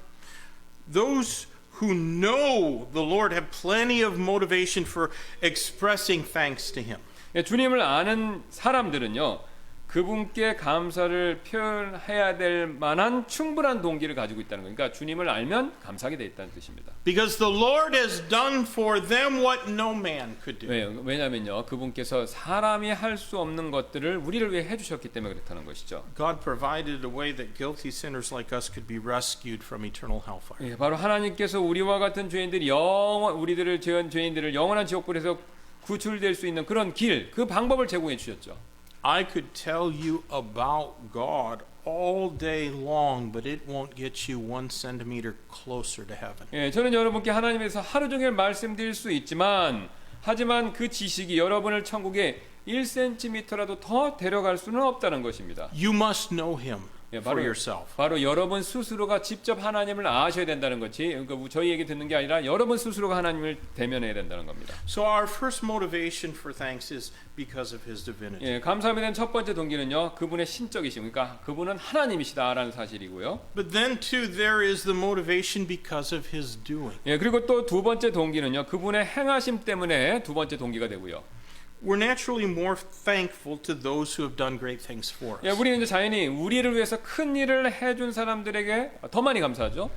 Those who know the Lord have plenty of motivation for expressing thanks to Him. 예, 주님을 아는 사람들은요. 그분께 감사를 표현해야 될 만한 충분한 동기를 가지고 있다는 거예요. 그러니까 주님을 알면 감사하게 돼 있다는 뜻입니다. Because the Lord has done for them what no man could do. 왜냐면요. 그분께서 사람이 할 수 없는 것들을 우리를 위해 해주셨기 때문에 그렇다는 것이죠. God provided a way that guilty sinners like us could be rescued from eternal hellfire. 예, 바로 하나님께서 우리와 같은 죄인들이 죄인들을 영원한 지옥불에서 구출될 수 있는 그런 길, 그 방법을 제공해 주셨죠. I could tell you about God all day long, but it won't get you 1 centimeter closer to heaven. 예, 저는 여러분께 하나님에서 하루 종일 말씀드릴 수 있지만, 하지만 그 지식이 여러분을 천국에 1cm라도 더 데려갈 수는 없다는 것입니다. You must know Him 예, for yourself. 바로 여러분 스스로가 직접 하나님을 아셔야 된다는 것이, 그러니까 저희 얘기 듣는 게 아니라 여러분 스스로가 하나님을 대면해야 된다는 겁니다. So our first motivation for thanks is because of His divinity. 예, 감사함에 대한 첫 번째 동기는요, 그분의 신적이심, 그러니까 그분은 하나님이시다라는 사실이고요. But then too, there is the motivation because of His doing. 예, 그리고 또 두 번째 동기는요, 그분의 행하심 때문에 두 번째 동기가 되고요. We're naturally more thankful to those who have done great things for us. 예, 우리는 이제 자연히 우리를 위해서 큰 일을 해준 사람들에게 더 많이 감사하죠.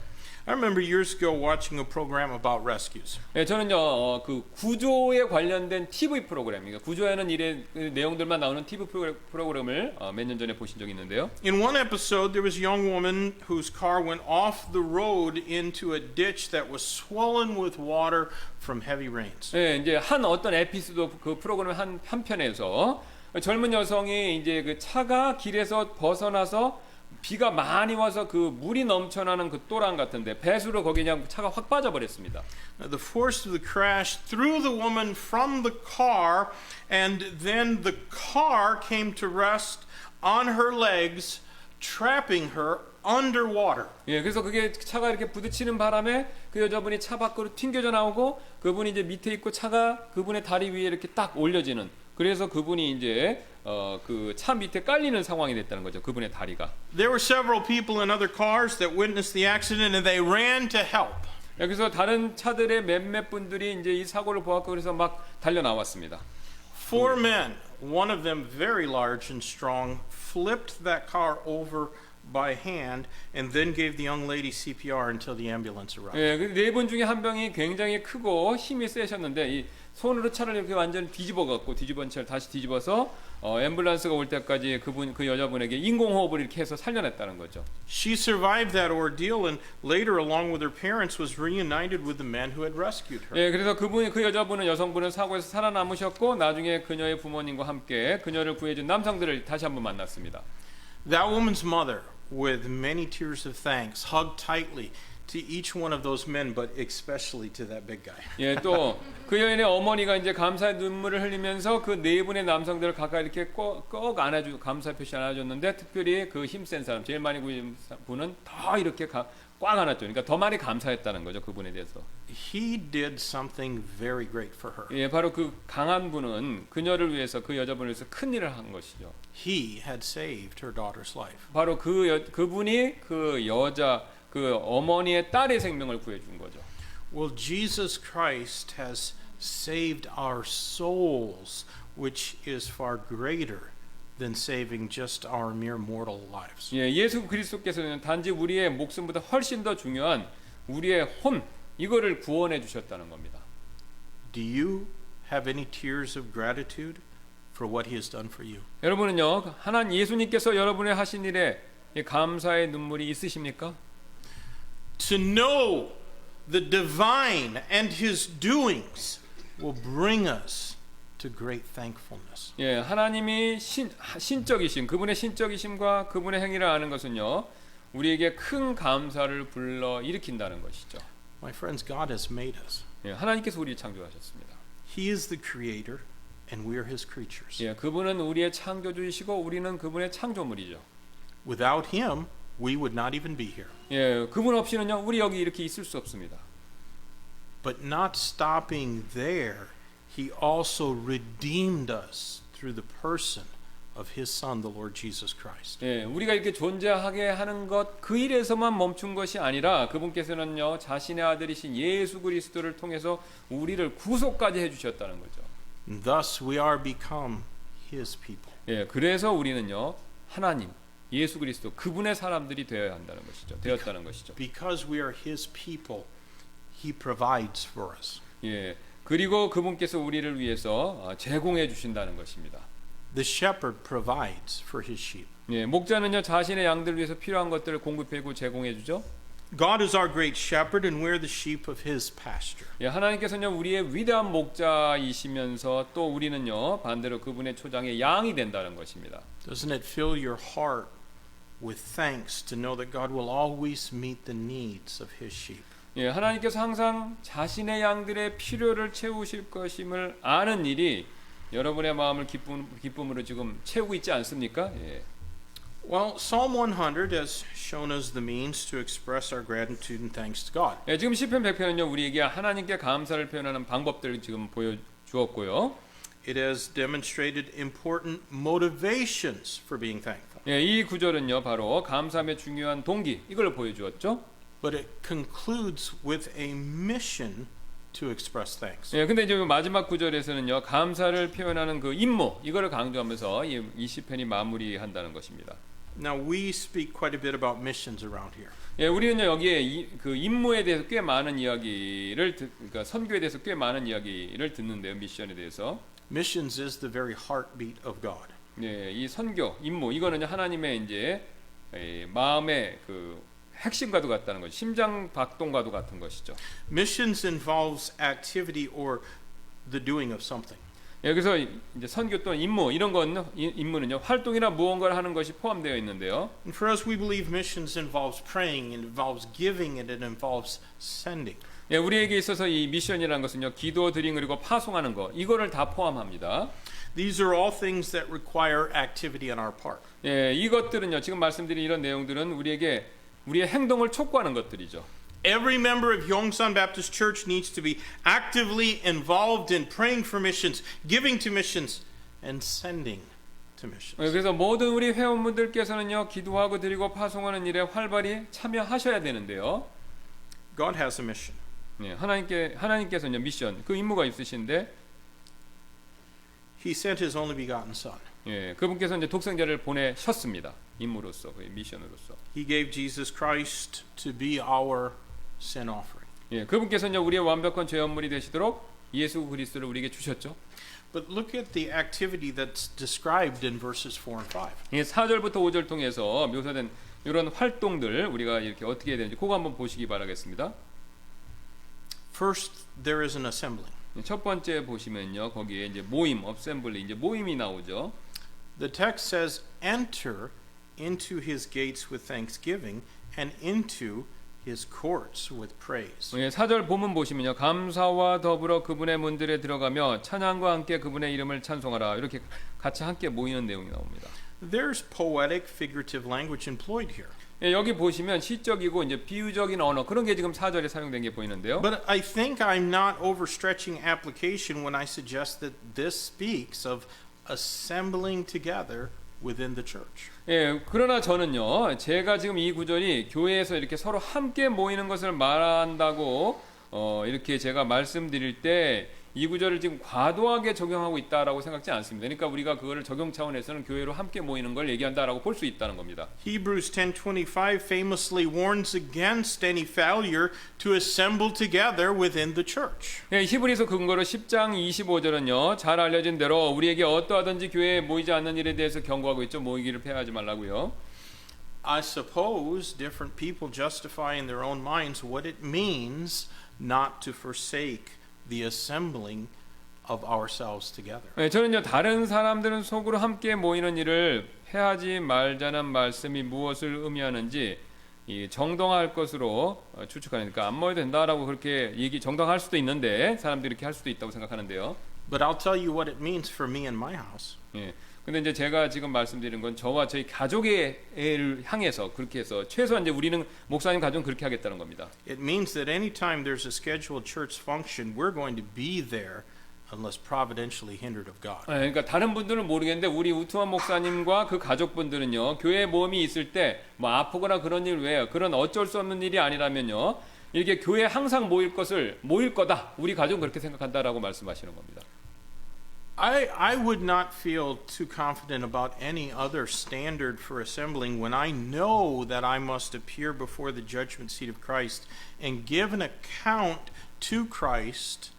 I remember years ago watching a program about rescues. 예, 저는요 그 구조에 관련된 TV 프로그램, 그러니까 구조하는 일의 내용들만 나오는 TV 프로그램을 몇 년 전에 보신 적이 있는데요. In one episode, there was a young woman whose car went off the road into a ditch that was swollen with water from heavy rains. 예, 이제 어떤 에피소드 그 프로그램 한 편에서 젊은 여성이 이제 그 차가 길에서 벗어나서 비가 많이 와서 그 물이 넘쳐나는 그 또랑 같은데 배수로 거기 그냥 차가 확 빠져버렸습니다. Now, the force of the crash threw the woman from the car, and then the car came to rest on her legs, trapping her underwater. 예, 그래서 그게 차가 이렇게 부딪히는 바람에 그 여자분이 차 밖으로 튕겨져 나오고 그분이 이제 밑에 있고 차가 그분의 다리 위에 이렇게 딱 올려지는. 그래서 그분이 이제 그 차 밑에 깔리는 상황이 됐다는 거죠. 그분의 다리가. There were several people in other cars that witnessed the accident, and they ran to help. 그래서 다른 차들의 몇몇 분들이 이제 이 사고를 보았고 그래서 막 달려 나왔습니다. 4 men, one of them very large and strong, flipped that car over by hand and then gave the young lady CPR until the ambulance arrived. 예, 그 네 분 중에 한 명이 굉장히 크고 힘이 세셨는데 이 손으로 차를 이렇게 완전히 뒤집어 갖고 뒤집은 채를 다시 뒤집어서 앰뷸런스가 올 때까지 그 여자분에게 인공호흡을 이렇게 해서 살려냈다는 거죠. She survived that ordeal and later, along with her parents, was reunited with the men who had rescued her. 예, 그래서 그 여성분은 사고에서 살아남으셨고 나중에 그녀의 부모님과 함께 그녀를 구해준 남성들을 다시 한번 만났습니다. That woman's mother, with many tears of thanks, hugged tightly to each one of those men, but especially to that big guy. 예, 또 그 여인의 어머니가 이제 감사의 눈물을 흘리면서 그 네 분의 남성들을 가까이 이렇게 꼭 안아주 감사 표시 안아줬는데 특별히 그 힘센 사람 제일 많이 구해준 분은 더 이렇게 꽉 안았죠. 그러니까 더 많이 감사했다는 거죠. 그분에 대해서. He did something very great for her. 예, 바로 그 강한 분은 그녀를 위해서 그 여자분을 위해서 큰 일을 한 것이죠. He had saved her daughter's life. 바로 그분이 그 여자 그 어머니의 딸의 생명을 구해준 거죠. Well, Jesus Christ has saved our souls, which is far greater than saving just our mere mortal lives. 예, 예수 그리스도께서는 단지 우리의 목숨보다 훨씬 더 중요한 우리의 혼 이거를 구원해 주셨다는 겁니다. Do you have any tears of gratitude for what he has done for you? 여러분은요, 예수님께서 여러분의 하신 일에 감사의 눈물이 있으십니까? To know the divine and his doings will bring us to great thankfulness. 예, 하나님이 신적이심, 그분의 신적이심과 그분의 행위를 아는 것은요, 우리에게 큰 감사를 불러 일으킨다는 것이죠. My friends, God has made us. 예, 하나님께서 우리를 창조하셨습니다. He is the creator and we are his creatures. 예, 그분은 우리의 창조주이시고 우리는 그분의 창조물이죠. Without him, we would not even be here. 예, 그분 없이는요, 우리 여기 이렇게 있을 수 없습니다. But not stopping there, he also redeemed us through the person of his son, the Lord Jesus Christ. 예, 우리가 이렇게 존재하게 하는 것 그 일에서만 멈춘 것이 아니라 그분께서는요, 자신의 아들이신 예수 그리스도를 통해서 우리를 구속까지 해주셨다는 거죠. And thus we are become his people. 예, 그래서 우리는요, 하나님, 예수 그리스도 그분의 사람들이 되어야 한다는 것이죠. 되었다는 것이죠. Because we are his people, he provides for us. 예, 그리고 그분께서 우리를 위해서 제공해 주신다는 것입니다. The shepherd provides for his sheep. 예, 목자는요, 자신의 양들을 위해서 필요한 것들을 공급하고 제공해 주죠. God is our great shepherd and we're the sheep of his pasture. 예, 하나님께서는요, 우리의 위대한 목자이시면서 또 우리는요, 반대로 그분의 초장의 양이 된다는 것입니다. Doesn't it fill your heart with thanks to know that God will always meet the needs of his sheep? 예, 하나님께서 항상 자신의 양들의 필요를 채우실 것임을 아는 일이 여러분의 마음을 기쁨으로 지금 채우고 있지 않습니까? 예. Well, Psalm 100 has shown us the means to express our gratitude and thanks to God. 예, 지금 시편 100편은요, 우리에게 하나님께 감사를 표현하는 방법들을 지금 보여주었고요. It has demonstrated important motivations for being thankful. 예, 이 구절은요, 바로 감사함의 중요한 동기 이걸 보여주었죠. But it concludes with a mission to express thanks. 예, 근데 이제 마지막 구절에서는요, 감사를 표현하는 그 임무 이거를 강조하면서 이 시편이 마무리한다는 것입니다. Now we speak quite a bit about missions around here. 예, 우리는요, 여기에 그 임무에 대해서 꽤 많은 이야기를 그러니까 선교에 대해서 꽤 많은 이야기를 듣는데요, 미션에 대해서. Missions is the very heartbeat of God. 예, 이 선교 임무 이거는 하나님의 이제 마음의 그 핵심과도 같다는 것이 심장 박동과도 같은 것이죠. Missions involves activity or the doing of something. 여기서 이제 선교 또는 임무 이런 건 임무는요 활동이나 무언가를 하는 것이 포함되어 있는데요. And for us, we believe missions involves praying, it involves giving, and it involves sending. 예, 우리에게 있어서 이 미션이라는 것은요 기도 드림 그리고 파송하는 거 이거를 다 포함합니다. These are all things that require activity on our part. 예, 이것들은요 지금 말씀드린 이런 내용들은 우리에게 우리의 행동을 촉구하는 것들이죠. Every member of Yongsan Baptist Church needs to be actively involved in praying for missions, giving to missions, and sending to missions. 그래서 모든 우리 회원분들께서는요 기도하고 드리고 파송하는 일에 활발히 참여하셔야 되는데요. God has a mission. 예, 하나님께서는요 미션 그 임무가 있으신데 He sent His only begotten Son. 예, 그분께서 이제 독생자를 보내셨습니다. 임무로서 그 미션으로서. He gave Jesus Christ to be our sin offering. 예, 그분께서는요 우리의 완벽한 죄연물이 되시도록 예수 그리스도를 우리에게 주셨죠. But look at the activity that's described in verses 4 and 5. 예, 4절부터 5절 통해서 묘사된 이런 활동들 우리가 이렇게 어떻게 해야 되는지 그거 한번 보시기 바라겠습니다. First, there is an assembling. 첫 번째 보시면요 거기에 이제 모임, 어셈블리 이제 모임이 나오죠. The text says, "Enter into His gates with thanksgiving, and into His courts with praise." 예, 4절 본문 보시면요 감사와 더불어 그분의 문들에 들어가며 찬양과 함께 그분의 이름을 찬송하라 이렇게 같이 함께 모이는 내용이 나옵니다. There's poetic, figurative language employed here. 예, 여기 보시면 시적이고 이제 비유적인 언어 그런 게 지금 4절에 사용된 게 보이는데요. But I think I'm not overstretching application when I suggest that this speaks of assembling together within the church. 예, 그러나 저는요 제가 지금 이 구절이 교회에서 이렇게 서로 함께 모이는 것을 말한다고 이렇게 제가 말씀드릴 때 이 구절을 지금 과도하게 적용하고 있다라고 생각지 않습니다. 그러니까 우리가 그거를 적용 차원에서는 교회로 함께 모이는 걸 얘기한다라고 볼 수 있다는 겁니다. Hebrews 10:25 famously warns against any failure to assemble together within the church. 예, 히브리서 근거로 10장 25절은요 잘 알려진 대로 우리에게 어떠하든지 교회에 모이지 않는 일에 대해서 경고하고 있죠. 모이기를 폐하지 말라고요. I suppose different people justify in their own minds what it means not to forsake the assembling of ourselves together. 네, 저는요 다른 사람들은 속으로 함께 모이는 일을 해하지 말자는 말씀이 무엇을 의미하는지 이 정당화할 것으로 추측하니까 안 모여도 된다라고 그렇게 정당화할 수도 있는데 사람들이 이렇게 할 수도 있다고 생각하는데요. But I'll tell you what it means for me and my house. 예. 근데 이제 제가 지금 말씀드리는 건 저와 저희 가족의 애를 향해서 그렇게 해서 최소한 이제 우리는 목사님 가족은 그렇게 하겠다는 겁니다. It means that anytime there's a scheduled church function, we're going to be there unless providentially hindered of God. 예, 그러니까 다른 분들은 모르겠는데 우리 우투한 목사님과 그 가족분들은요 교회 모임이 있을 때 뭐 아프거나 그런 일 외에 그런 어쩔 수 없는 일이 아니라면요 이렇게 교회에 항상 모일 거다 우리 가족은 그렇게 생각한다라고 말씀하시는 겁니다. I would not feel too confident about any other standard for assembling when I know that I must appear before the judgment seat of Christ and give an account to Christ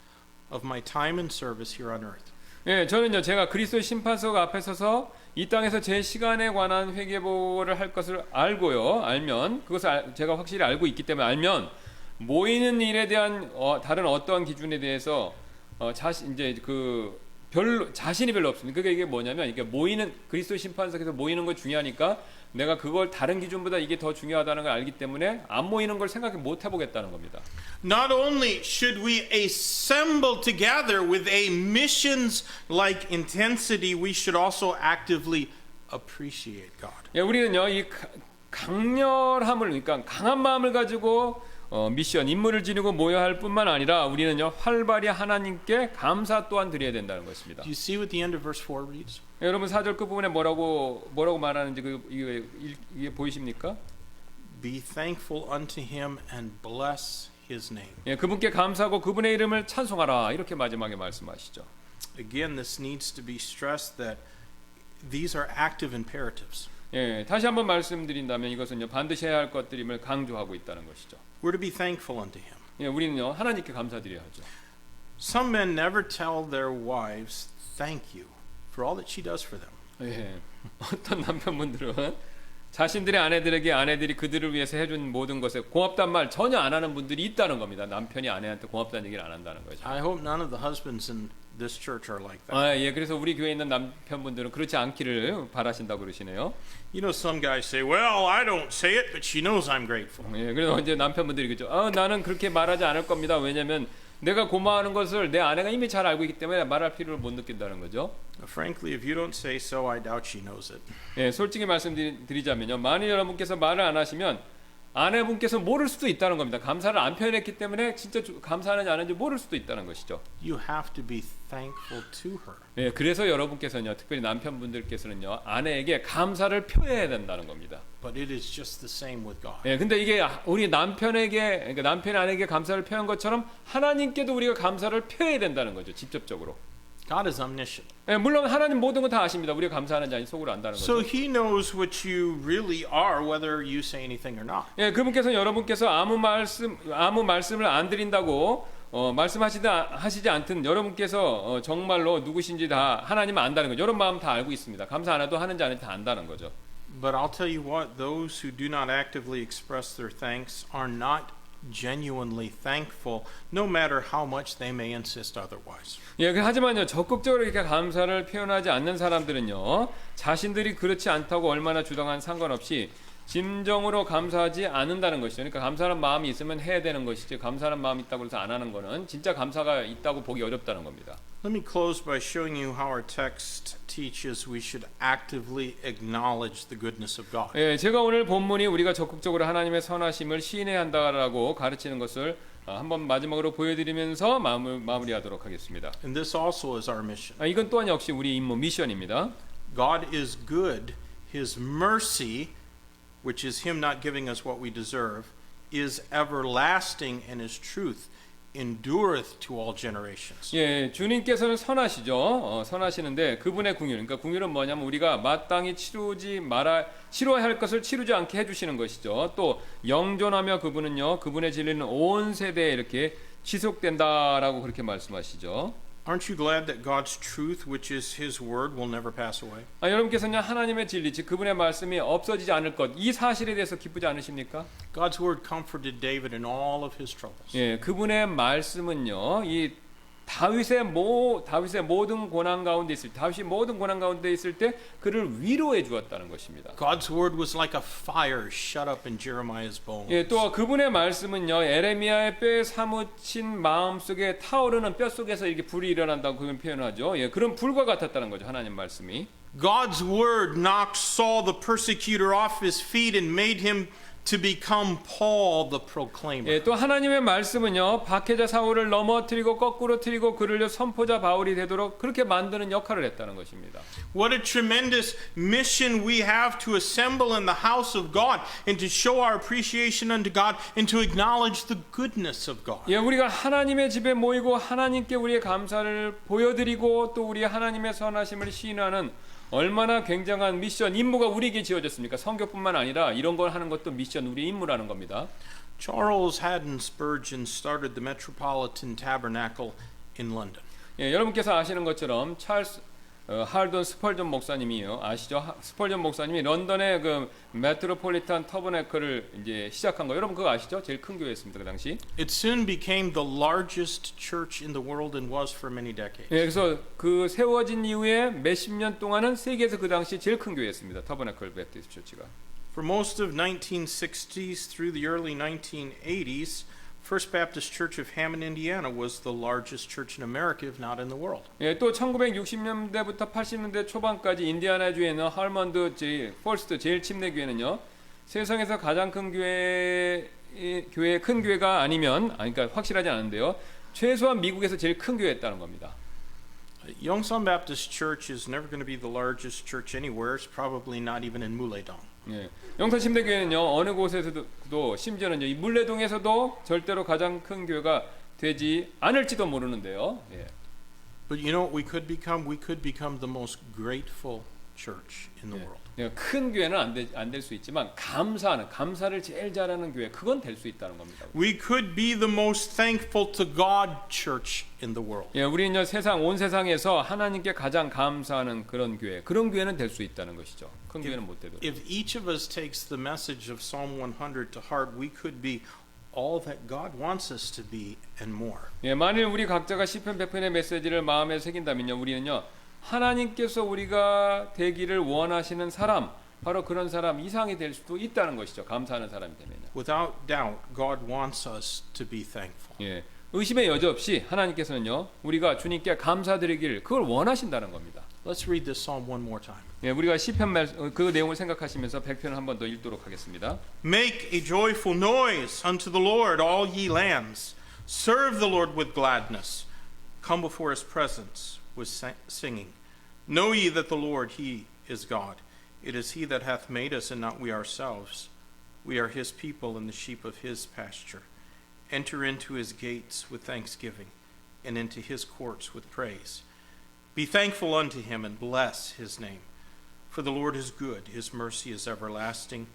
of my time and service here on earth. 예, 저는요 제가 그리스도 심판석 앞에 서서 이 땅에서 제 시간에 관한 회개보고를 할 것을 알면 그것을 제가 확실히 알고 있기 때문에 알면 모이는 일에 대한 다른 어떠한 기준에 대해서 자신이 별로 없습니다. 그게 이게 뭐냐면 이게 모이는 그리스도 심판석에서 모이는 거 중요하니까 내가 그걸 다른 기준보다 이게 더 중요하다는 걸 알기 때문에 안 모이는 걸 생각을 못 해보겠다는 겁니다. Not only should we assemble together with a missions-like intensity, we should also actively appreciate God. 예, 우리는요 이 강렬함을 그러니까 강한 마음을 가지고 미션 임무를 지니고 모여야 할 뿐만 아니라 우리는요 활발히 하나님께 감사 또한 드려야 된다는 것입니다. Do you see what the end of verse 4 reads? 예, 여러분 4절 끝부분에 뭐라고 말하는지 이게 보이십니까? Be thankful unto him and bless his name. 예, 그분께 감사하고 그분의 이름을 찬송하라 이렇게 마지막에 말씀하시죠. Again, this needs to be stressed that these are active imperatives. 예, 다시 한번 말씀드린다면 이것은요 반드시 해야 할 것들임을 강조하고 있다는 것이죠. We're to be thankful unto him. 예, 우리는요 하나님께 감사드려야 하죠. Some men never tell their wives thank you for all that she does for them. 예, 어떤 남편분들은 자신들의 아내들에게 아내들이 그들을 위해서 해준 모든 것에 고맙단 말 전혀 안 하는 분들이 있다는 겁니다. 남편이 아내한테 고맙다는 얘기를 안 한다는 거죠. I hope none of the husbands in this church are like that. 아, 예, 그래서 우리 교회에 있는 남편분들은 그렇지 않기를 바라신다고 그러시네요. You know, some guys say, well, I don't say it, but she knows I'm grateful. 예, 그래서 이제 남편분들이 그죠. 나는 그렇게 말하지 않을 겁니다. 왜냐면 내가 고마워하는 것을 내 아내가 이미 잘 알고 있기 때문에 말할 필요를 못 느낀다는 거죠. Frankly, if you don't say so, I doubt she knows it. 예, 솔직히 말씀드리자면요. 만일 여러분께서 말을 안 하시면 아내분께서 모를 수도 있다는 겁니다. 감사를 안 표현했기 때문에 진짜 감사하는지 안 하는지 모를 수도 있다는 것이죠. You have to be thankful to her. 예, 그래서 여러분께서는요, 특별히 남편분들께서는요, 아내에게 감사를 표해야 된다는 겁니다. But it is just the same with God. 예, 근데 이게 우리 남편에게, 그러니까 남편이 아내에게 감사를 표한 것처럼 하나님께도 우리가 감사를 표해야 된다는 거죠, 직접적으로. God is omniscient. 예, 물론 하나님 모든 건 다 아십니다. 우리가 감사하는지 아닌지 속으로 안다는 So 거죠. he knows what you really are, whether you say anything or not. 예, 그분께서 여러분께서 아무 말씀을 안 드린다고 하시지 않든 여러분께서 정말로 누구신지 다 하나님은 안다는 거죠. 여러분 마음 다 알고 있습니다. 감사 안 해도 하는지 안 해도 다 안다는 거죠. But I'll tell you what, those who do not actively express their thanks are not genuinely thankful, no matter how much they may insist otherwise. 예, 하지만요, 적극적으로 이렇게 감사를 표현하지 않는 사람들은요, 자신들이 그렇지 않다고 얼마나 주장한 상관없이 진정으로 감사하지 않는다는 것이죠. 그러니까 감사하는 마음이 있으면 해야 되는 것이지, 감사하는 마음이 있다고 해서 안 하는 거는 진짜 감사가 있다고 보기 어렵다는 겁니다. Let me close by showing you how our text teaches we should actively acknowledge the goodness of God. 예, 제가 오늘 본문이 우리가 적극적으로 하나님의 선하심을 시인해야 한다라고 가르치는 것을 한번 마지막으로 보여드리면서 마무리하도록 하겠습니다. And this also is our mission. 이건 또한 역시 우리 임무 미션입니다. God is good. His mercy, which is him not giving us what we deserve, is everlasting, and his truth endureth to all generations. 예, 주님께서는 선하시죠. 선하시는데 그분의 궁율, 그러니까 궁율은 뭐냐면 우리가 마땅히 치러야 할 것을 치르지 않게 해주시는 것이죠. 또 영존하며 그분은요, 그분의 진리는 온 세대에 이렇게 지속된다라고 그렇게 말씀하시죠. Aren't you glad that God's truth, which is his word, will never pass away? 여러분께서는 하나님의 진리, 즉 그분의 말씀이 없어지지 않을 것, 이 사실에 대해서 기쁘지 않으십니까? God's word comforted David in all of his troubles. 예, 그분의 말씀은요, 이 다윗의 모든 고난 가운데 있을 때 그를 위로해 주었다는 것입니다. God's word was like a fire shut up in Jeremiah's bones. 예, 또 그분의 말씀은요, 에레미야의 뼈에 사무친 마음 속에 타오르는 뼈 속에서 이렇게 불이 일어난다고 그분 표현하죠. 예, 그런 불과 같았다는 거죠, 하나님 말씀이. God's word knocked Saul the persecutor off his feet and made him to become Paul the proclaimer. 예, 또 하나님의 말씀은요, 박해자 사울을 넘어뜨리고 거꾸로 트리고 그를 선포자 바울이 되도록 그렇게 만드는 역할을 했다는 것입니다. What a tremendous mission we have to assemble in the house of God and to show our appreciation unto God and to acknowledge the goodness of God. 예, 우리가 하나님의 집에 모이고 하나님께 우리의 감사를 보여드리고 또 우리 하나님의 선하심을 시인하는 얼마나 굉장한 미션, 임무가 우리에게 지어졌습니까? 선교뿐만 아니라 이런 걸 하는 것도 미션, 우리 임무라는 겁니다. Charles Haddon Spurgeon started the Metropolitan Tabernacle in London. 예, 여러분께서 아시는 것처럼 찰스 할돈 스펄전 목사님이요, 아시죠? 스펄전 목사님이 런던의 그 메트로폴리탄 터버네클을 이제 시작한 거, 여러분 그거 아시죠? 제일 큰 교회였습니다, 그 당시. It soon became the largest church in the world and was for many decades. 예, 그래서 그 세워진 이후에 몇십 년 동안은 세계에서 그 당시 제일 큰 교회였습니다, 터버네클 베프티스트 처치가. For most of 1960s through the early 1980s, First Baptist Church of Hammond, Indiana was the largest church in America, if not in the world. 예, 또 1960년대부터 80년대 초반까지 인디아나주에 있는 할먼드 폴스트 제일 침례 교회는요, 세상에서 가장 큰 큰 교회가 아니면, 그러니까 확실하지 않은데요, 최소한 미국에서 제일 큰 교회였다는 겁니다. Yongsan Baptist Church is never going to be the largest church anywhere. It's probably not even in Muledong. 예, 영산 침례교회는요, 어느 곳에서도 심지어는 이 물레동에서도 절대로 가장 큰 교회가 되지 않을지도 모르는데요. 예. But you know what we could become? We could become the most grateful church in the world. 예, 큰 교회는 안 될 수 있지만 감사를 제일 잘하는 교회, 그건 될 수 있다는 겁니다. We could be the most thankful to God church in the world. 예, 우리는요, 온 세상에서 하나님께 가장 감사하는 그런 교회는 될 수 있다는 것이죠. 큰 교회는 못 되도. If each of us takes the message of Psalm 100 to heart, we could be all that God wants us to be and more. 예, 만일 우리 각자가 시편 100편의 메시지를 마음에 새긴다면요, 우리는요 하나님께서 우리가 되기를 원하시는 사람, 바로 그런 사람 이상이 될 수도 있다는 것이죠. 감사하는 사람이 되면요. Without doubt, God wants us to be thankful. 예, 의심의 여지 없이 하나님께서는요 우리가 주님께 감사드리길 그걸 원하신다는 겁니다. Let's read this psalm one more time. 예, 우리가 시편 그 내용을 생각하시면서 100편을 한 번 더 읽도록 하겠습니다. Make a joyful noise unto the Lord, all ye lands. Serve the Lord with gladness. Come before his presence with singing. Know ye that the Lord, he is God. It is he that hath made us, and not we ourselves. We are his people and the sheep of his pasture. Enter into his gates with thanksgiving, and into his courts with praise. Be thankful unto him, and bless his name. For the Lord is good, his mercy is everlasting,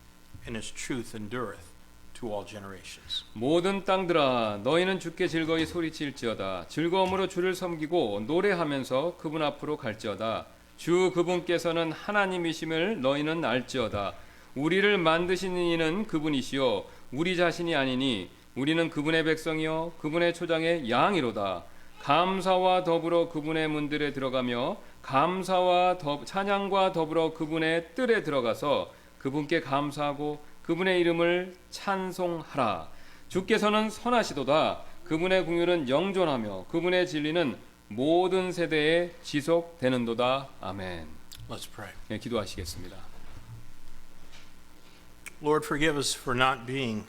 and his truth endureth to all generations. 모든 땅들아 너희는 주께 즐거이 소리칠지어다. 즐거움으로 주를 섬기고 노래하면서 그분 앞으로 갈지어다. 주 그분께서는 하나님이심을 너희는 알지어다. 우리를 만드신 이는 그분이시요 우리 자신이 아니니 우리는 그분의 백성이요 그분의 초장의 양이로다. 감사와 더불어 그분의 문들에 들어가며 감사와 찬양과 더불어 그분의 뜰에 들어가서 그분께 감사하고 그분의 이름을 찬송하라. 주께서는 선하시도다. 그분의 긍휼은 영존하며 그분의 진리는 모든 세대에 지속되는도다. 아멘. Let's pray. 네, 기도하시겠습니다. Lord, forgive us for not being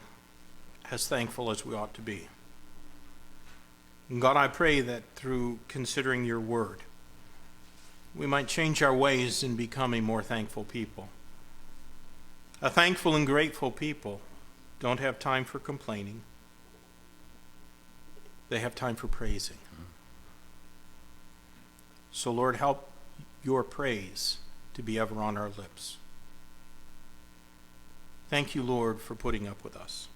as thankful as we ought to be. God, I pray that through considering your word, we might change our ways and become a more thankful people. A thankful and grateful people don't have time for complaining. They have time for praising. So, Lord, help your praise to be ever on our lips. Thank you, Lord, for putting up with us.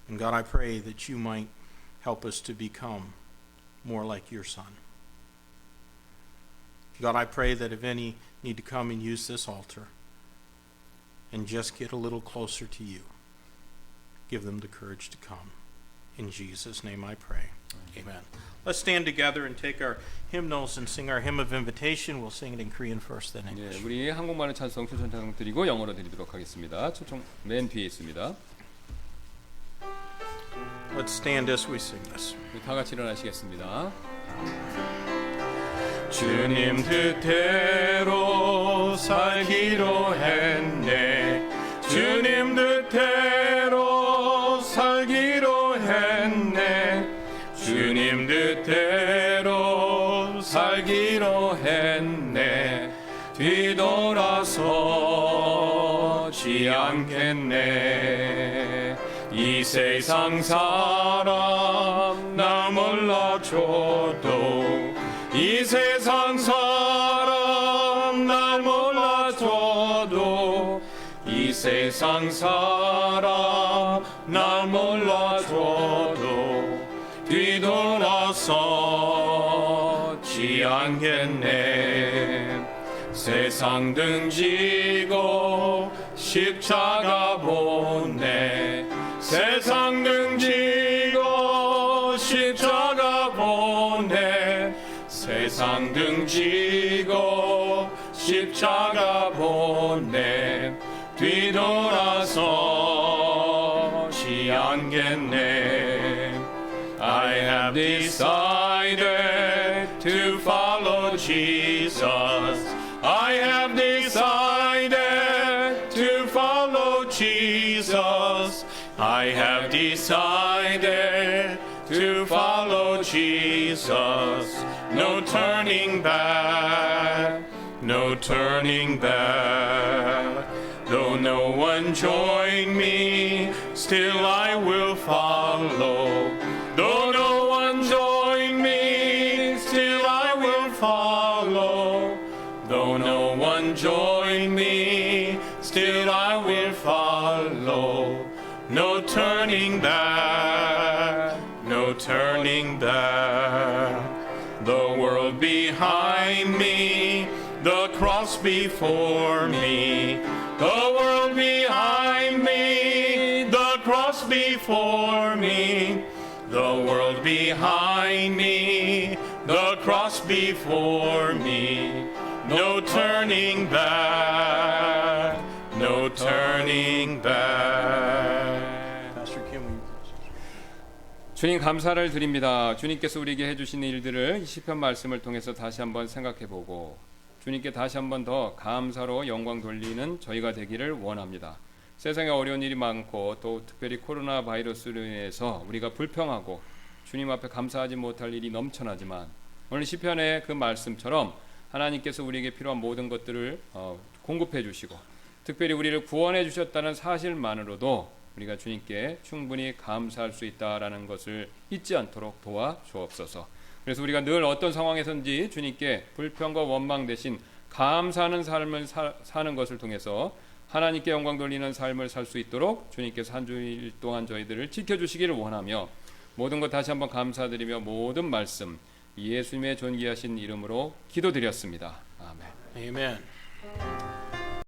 And God, I pray that you might help us to become more like your Son. God, I pray that if any need to come and use this altar and just get a little closer to you, give them the courage to come. In Jesus' name I pray. Amen. Let's stand together and take our hymnals and sing our hymn of invitation. We'll sing it in Korean first, then English. 예, 우리 한국말은 찬송, 초청 찬송 드리고 영어로 드리도록 하겠습니다. 초청 맨 뒤에 있습니다. Let's stand as we sing this. 우리 다 같이 일어나시겠습니다. 주님 뜻대로 살기로 했네. 주님 뜻대로 살기로 했네. 주님 뜻대로 살기로 했네. 뒤돌아서지 않겠네. 이 세상 사람 나 몰라줘도 이 세상 사람 날 몰라줘도 이 세상 사람 날 몰라줘도 뒤돌아서지 않겠네. 세상 등지고 십자가 보네. 세상 등지고 십자가 보네. 세상 등지고 십자가 보네. 뒤돌아서지 않겠네. I have decided to follow Jesus. I have decided to follow Jesus. I have decided to follow Jesus. No turning back, no turning back. Though no one join me, still I will follow. Though no one join me, still I will follow. Though no one join me, still I will follow. No turning back, no turning back. The world behind me, the cross before me. The world behind me, the cross before me. before me, the world behind me, the cross before me. No turning back, no turning back. Pastor Kim, will you close? 주님 감사를 드립니다. 주님께서 우리에게 해주신 일들을 이 시편 말씀을 통해서 다시 한번 생각해보고 주님께 다시 한번 더 감사로 영광 돌리는 저희가 되기를 원합니다. 세상에 어려운 일이 많고 또 특별히 코로나 바이러스로 인해서 우리가 불평하고 주님 앞에 감사하지 못할 일이 넘쳐나지만 오늘 시편의 그 말씀처럼 하나님께서 우리에게 필요한 모든 것들을 공급해 주시고 특별히 우리를 구원해 주셨다는 사실만으로도 우리가 주님께 충분히 감사할 수 있다라는 것을 잊지 않도록 도와주옵소서. 그래서 우리가 늘 어떤 상황에서든지 주님께 불평과 원망 대신 감사하는 삶을 사는 것을 통해서 하나님께 영광 돌리는 삶을 살 수 있도록 주님께서 한 주일 동안 저희들을 지켜주시기를 원하며 모든 것 다시 한번 감사드리며 모든 말씀 예수님의 존귀하신 이름으로 기도드렸습니다. 아멘. Amen.